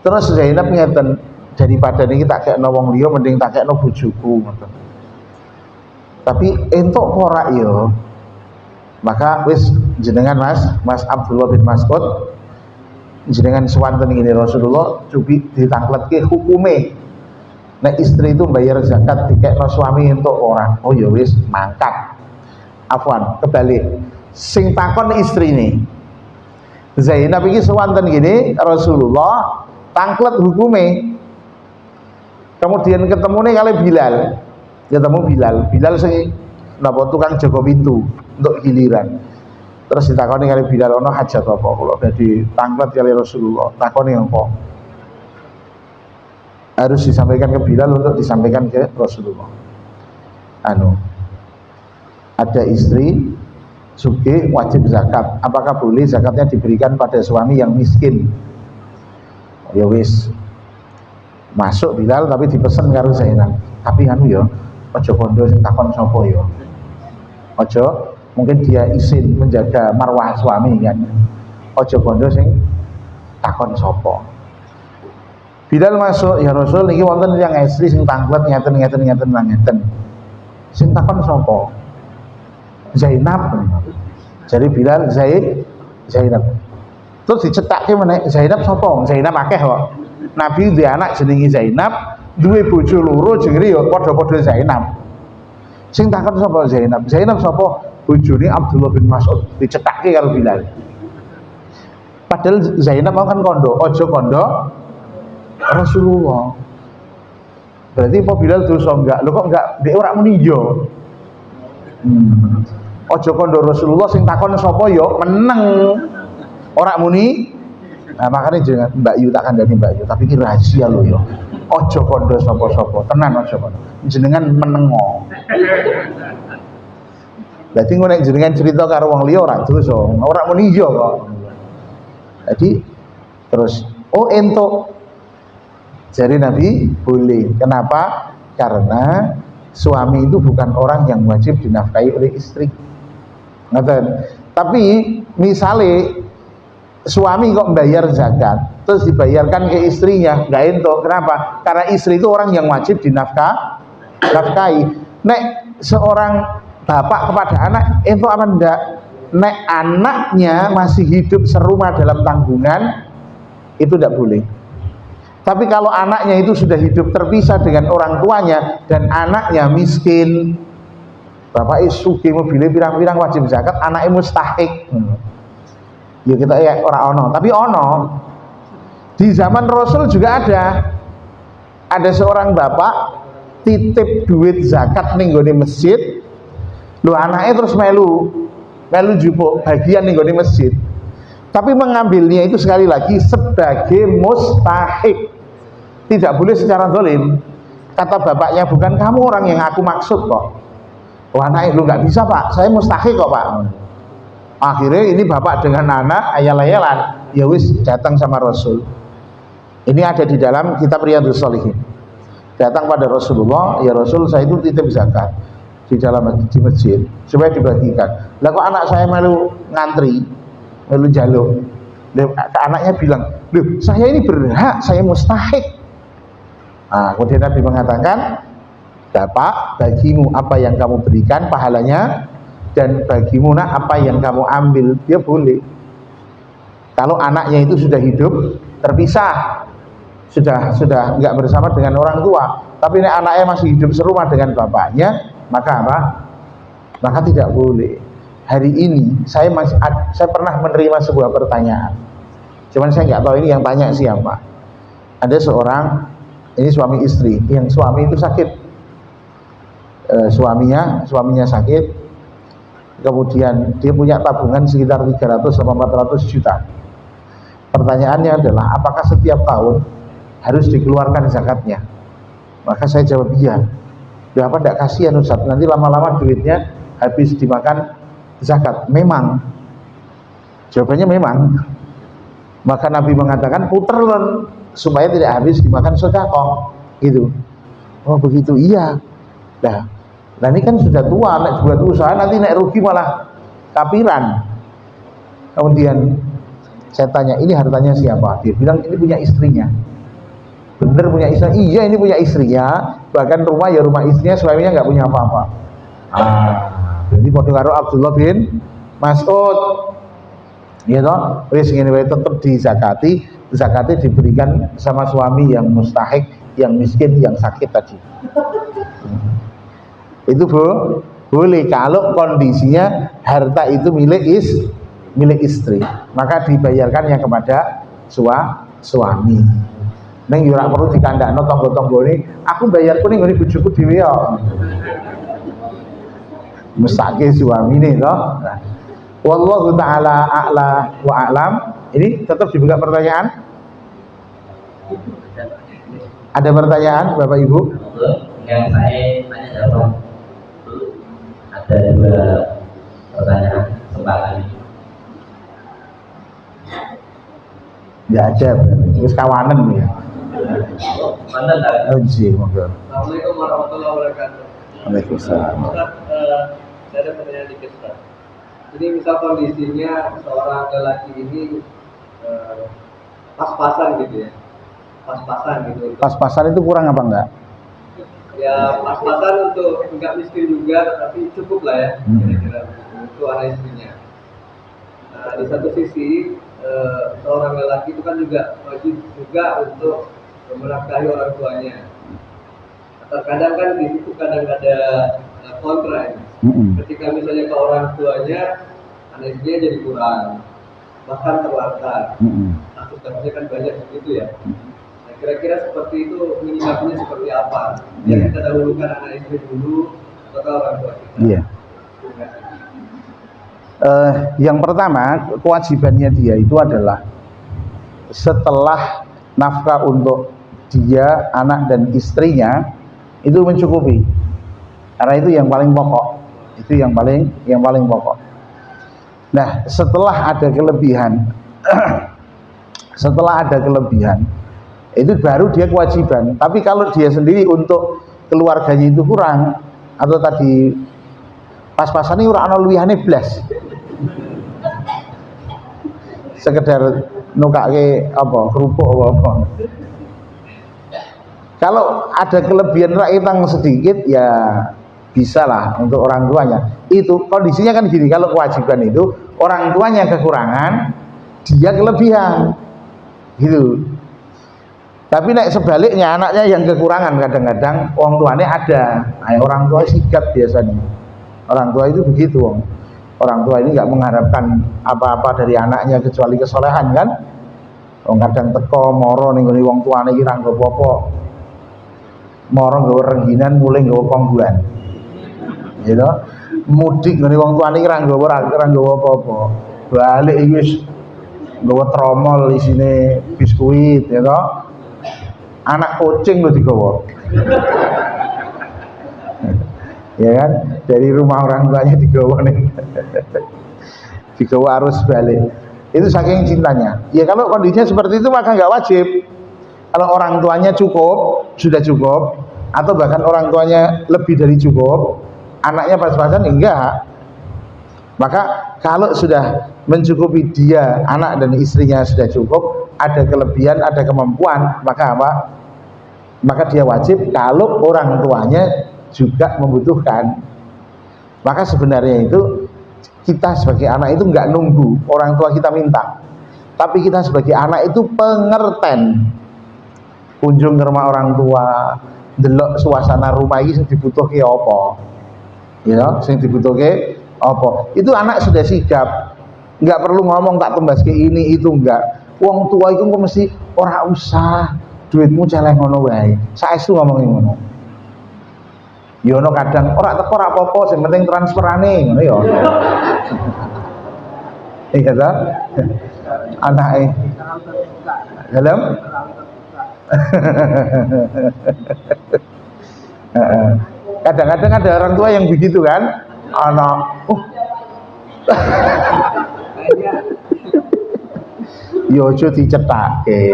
Terus Zainab ngeten, daripada niki tak kekno wong liya mending tak kekno bojoku ngoten. Tapi entuk ora ya. Maka wis jenengan Mas Abdullah bin Mas'ud jenengan sewanten ngene Rasulullah cubi ditangkletke hukume. Nek istri itu bayar zakat dikekno suami entuk ora. Oh ya wis mangkat. Afwan, kebalik. Sing takon istrine. Zainab iki sewanten gini Rasulullah tangklet hukume. Kemudian ketemune kali Bilal. Ketemu Bilal sing napa tukang jaga pintu untuk giliran. Terus ditakoni kali Bilal ono hajat apa kula dadi tangklet kali Rasulullah. Takoni apa? Harus disampaikan ke Bilal untuk disampaikan ke Rasulullah. Ada istri sugih wajib zakat. Apakah boleh zakatnya diberikan pada suami yang miskin? Ya wis. Masuk Bilal tapi dipesan karo Zainab. Tapi ya aja kondo sing takon sapa ya. Aja mungkin dia izin menjaga marwah suami kan. Aja kondo sing takon sapa. Bilal masuk, ya Rasul niki wonten yang istri sing tanglet ngeten. Sing takon sapa? Zainab. Jadi Bilal Zainab. Terus dicetakke meneh Zainab sapa? Zainab akeh kok. Nabi duwe anak jenenge Zainab, duwe bojo loro jenenge ya padha-padha Zainab. Sing takon sapa Zainab? Zainab sapa? Bojone Abdullah bin Mas'ud. Dicetakke karo Bilal. Padahal Zainab mau kan kondo, aja kondo Rasulullah. Berarti apa Bilal dosa enggak? Lho kok enggak ndek ora muni yo. Aja kondo Rasulullah sing takon sapa yo meneng. Ora muni. Nah, makanya jangan Mbak Yu tak kandhani Mbak Yu, tapi iki rahasia lho yo. Aja kondo sapa-sapa, tenan aja kondo. Jenengan menengo. Berarti ngono nek jenengan cerita karo wong liya ora dosa, ora muni yo kok. Jadi terus entuk. Jadi Nabi boleh. Kenapa? Karena suami itu bukan orang yang wajib dinafkahi oleh istri. Ngerti? Tapi misalnya suami kok membayar zakat, terus dibayarkan ke istrinya, nggak entuk. Kenapa? Karena istri itu orang yang wajib dinafkahi. Nek seorang bapak kepada anak, entuk apa enggak? Nek anaknya masih hidup serumah dalam tanggungan, itu tidak boleh. Tapi kalau anaknya itu sudah hidup terpisah dengan orang tuanya dan anaknya miskin, bapak sugih mobilnya pirang-pirang wajib zakat, anaknya mustahik. Ya kita orang ono, tapi ono. Di zaman Rasul juga ada seorang bapak titip duit zakat ning nggone masjid. Lho anaknya terus melu jupuk bagian ning nggone masjid. Tapi mengambilnya itu sekali lagi sebagai mustahik, tidak boleh secara zalim. Kata bapaknya, bukan kamu orang yang aku maksud kok. Wah anak lu nggak bisa pak, saya mustahik kok pak. Akhirnya ini bapak dengan anak ayal-ayalan, ya wis datang sama Rasul. Ini ada di dalam kitab Riyadhus Shalihin. Datang pada Rasulullah, ya Rasul saya itu titip zakat di dalam di masjid supaya dibagikan. Lah kok anak saya malu ngantri? Lalu jaluk. Anaknya bilang, loh saya ini berhak, saya mustahik. Kemudian Nabi mengatakan, bapak bagimu apa yang kamu berikan pahalanya, dan bagimu nak apa yang kamu ambil, dia boleh. Kalau anaknya itu sudah hidup terpisah, sudah nggak bersama dengan orang tua, tapi ini anaknya masih hidup serumah dengan bapaknya, maka apa? Maka tidak boleh. Hari ini saya pernah menerima sebuah pertanyaan, cuman saya nggak tahu ini yang tanya siapa. Ada seorang, ini suami istri, yang suami itu sakit, suaminya sakit, kemudian dia punya tabungan sekitar 300-400 juta. Pertanyaannya adalah apakah setiap tahun harus dikeluarkan zakatnya? Maka saya jawab iya. Ya apa tidak kasihan Ustaz, nanti lama-lama duitnya habis dimakan zakat. Memang, jawabannya memang. Maka Nabi mengatakan puter supaya tidak habis dimakan sedekah, gitu. Oh begitu, iya. Nah ini kan sudah tua, nek buat usaha nanti nek rugi malah kapiran. Kemudian saya tanya, ini hartanya siapa? Dia bilang ini punya istrinya. Bener punya istrinya? Iya ini punya istrinya. Bahkan rumah ya rumah istrinya, suaminya nggak punya apa-apa. Jadi model karo Abdullah bin Mas'ud. Ya toh, wis ngene wae tetep dizakati, zakatnya diberikan sama suami yang mustahik, yang miskin, yang sakit tadi. Itu boleh kalau kondisinya harta itu milik istri, maka dibayarkannya kepada suami. Neng yo ora perlu dikandakno tangga-tanggane, aku bayarku ning ngene bojoku dhewe ya. Mesake suamine to. Nah, wallahu taala a'la wa a'lam. Ini tetap dibuka pertanyaan? Ada pertanyaan Bapak Ibu? Yang saya tanya jawab. Ada dua pertanyaan kesempatan ini. Ya ada, terus kawanan ya. Mana tak? Oh sih, monggo. Assalamualaikum warahmatullahi wabarakatuh. Waalaikumsalam. Ustaz, saya ada pertanyaan dikit Ustaz. Jadi misal kondisinya seorang lelaki ini pas-pasan gitu ya, pas-pasan gitu. Pas-pasan itu kurang apa enggak? Ya pas-pasan untuk enggak miskin juga, tapi cukup lah ya kira-kira untuk anak istrinya. Nah di satu sisi seorang lelaki itu kan juga wajib juga untuk menafkahi orang tuanya. Terkadang kan di situ kadang ada kontra ya. Ketika misalnya ke orang tuanya, anak istrinya jadi kurang, bahkan terlantar. Kasus-kasusnya kan banyak begitu ya. Nah, kira-kira seperti itu menyikapinya seperti apa? Ya kita dahulukan anak istri dulu atau orang tua kita? Iya. Yang pertama, kewajibannya dia itu adalah setelah nafkah untuk dia, anak dan istrinya itu mencukupi. Karena itu yang paling pokok. Itu yang paling pokok. Nah, setelah ada kelebihan itu baru dia kewajiban. Tapi kalau dia sendiri untuk keluarganya itu kurang, atau tadi pas-pasan ini ora ana luwihane blas. Sekedar nukake apa kerupuk apa. Kalau ada kelebihan rakyat sedikit ya bisa lah untuk orang tuanya. Itu kondisinya kan gini, kalau kewajiban itu orang tuanya kekurangan, dia kelebihan gitu. Tapi nek sebaliknya anaknya yang kekurangan, kadang-kadang orang tuanya ada. Nah, orang tua sigap biasanya. Orang tua itu begitu. Orang tua ini nggak mengharapkan apa-apa dari anaknya kecuali kesolehan kan. Kadang teko moro ning ngene wong tuane iki ra nggo apa-apa. Moro nggawa rengginan mulai nggawa panggulan. Gitu. Mudik ngene wong tuane iki ra nggawa apa-apa. Balik iki wis nggawa tromol isine biskuit ya toh. Anak kucing lho digawa. Ya kan, dari rumah orang tuanya digawa nih. Digawa arus balik. Itu saking cintanya. Ya kalau kondisinya seperti itu maka nggak wajib. Kalau orang tuanya cukup, sudah cukup, atau bahkan orang tuanya lebih dari cukup, anaknya pas-pasan enggak. Maka kalau sudah mencukupi dia, anak dan istrinya sudah cukup, ada kelebihan, ada kemampuan, maka apa? Maka dia wajib kalau orang tuanya juga membutuhkan. Maka sebenarnya itu kita sebagai anak itu nggak nunggu orang tua kita minta, tapi kita sebagai anak itu pengerten, kunjung ke rumah orang tua, delok suasana rumah ini sing dibutuhke apa, ya, sing dibutuhke apa. Itu anak sudah sigap, nggak perlu ngomong tak tumbas ke ini itu enggak. Wong tua itu kok mesti ora usah duitmu celeng ngono wae. Saestu ngomongin ngono. Ya ono kadang ora teko ora apa-apa, sing penting transferane ngono ya. Iya ta? Anake. Dalam? Kadang-kadang ada orang tua yang begitu kan, anak, yo ojo dicetake.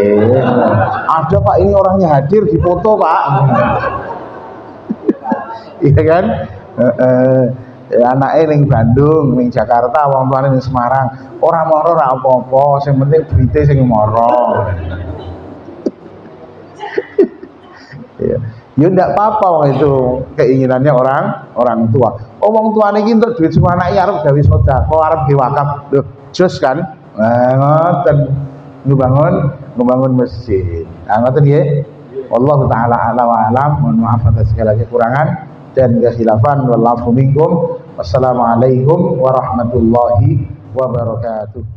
Ada Pak, ini orangnya hadir di foto Pak. Iya kan? Anaknya ning Bandung, ning Jakarta, wong tuane ning Semarang. Ora moro ora apa-apa, sing penting duite sing moro. Ya, ya ndak apa-apa wong itu keinginannya orang tua. Oh wong tuane iki entuk duit semua anake arep gawe sedekah, arep gawe wakaf. Lho, jos kan? Ngoten. Ngebangun masjid. Ngoten nggih. Wallahu taala a'la wa alam. Mohon maaf atas segala kekurangan dan kekhilafan. Wallahu minkum. Wassalamualaikum warahmatullahi wabarakatuh.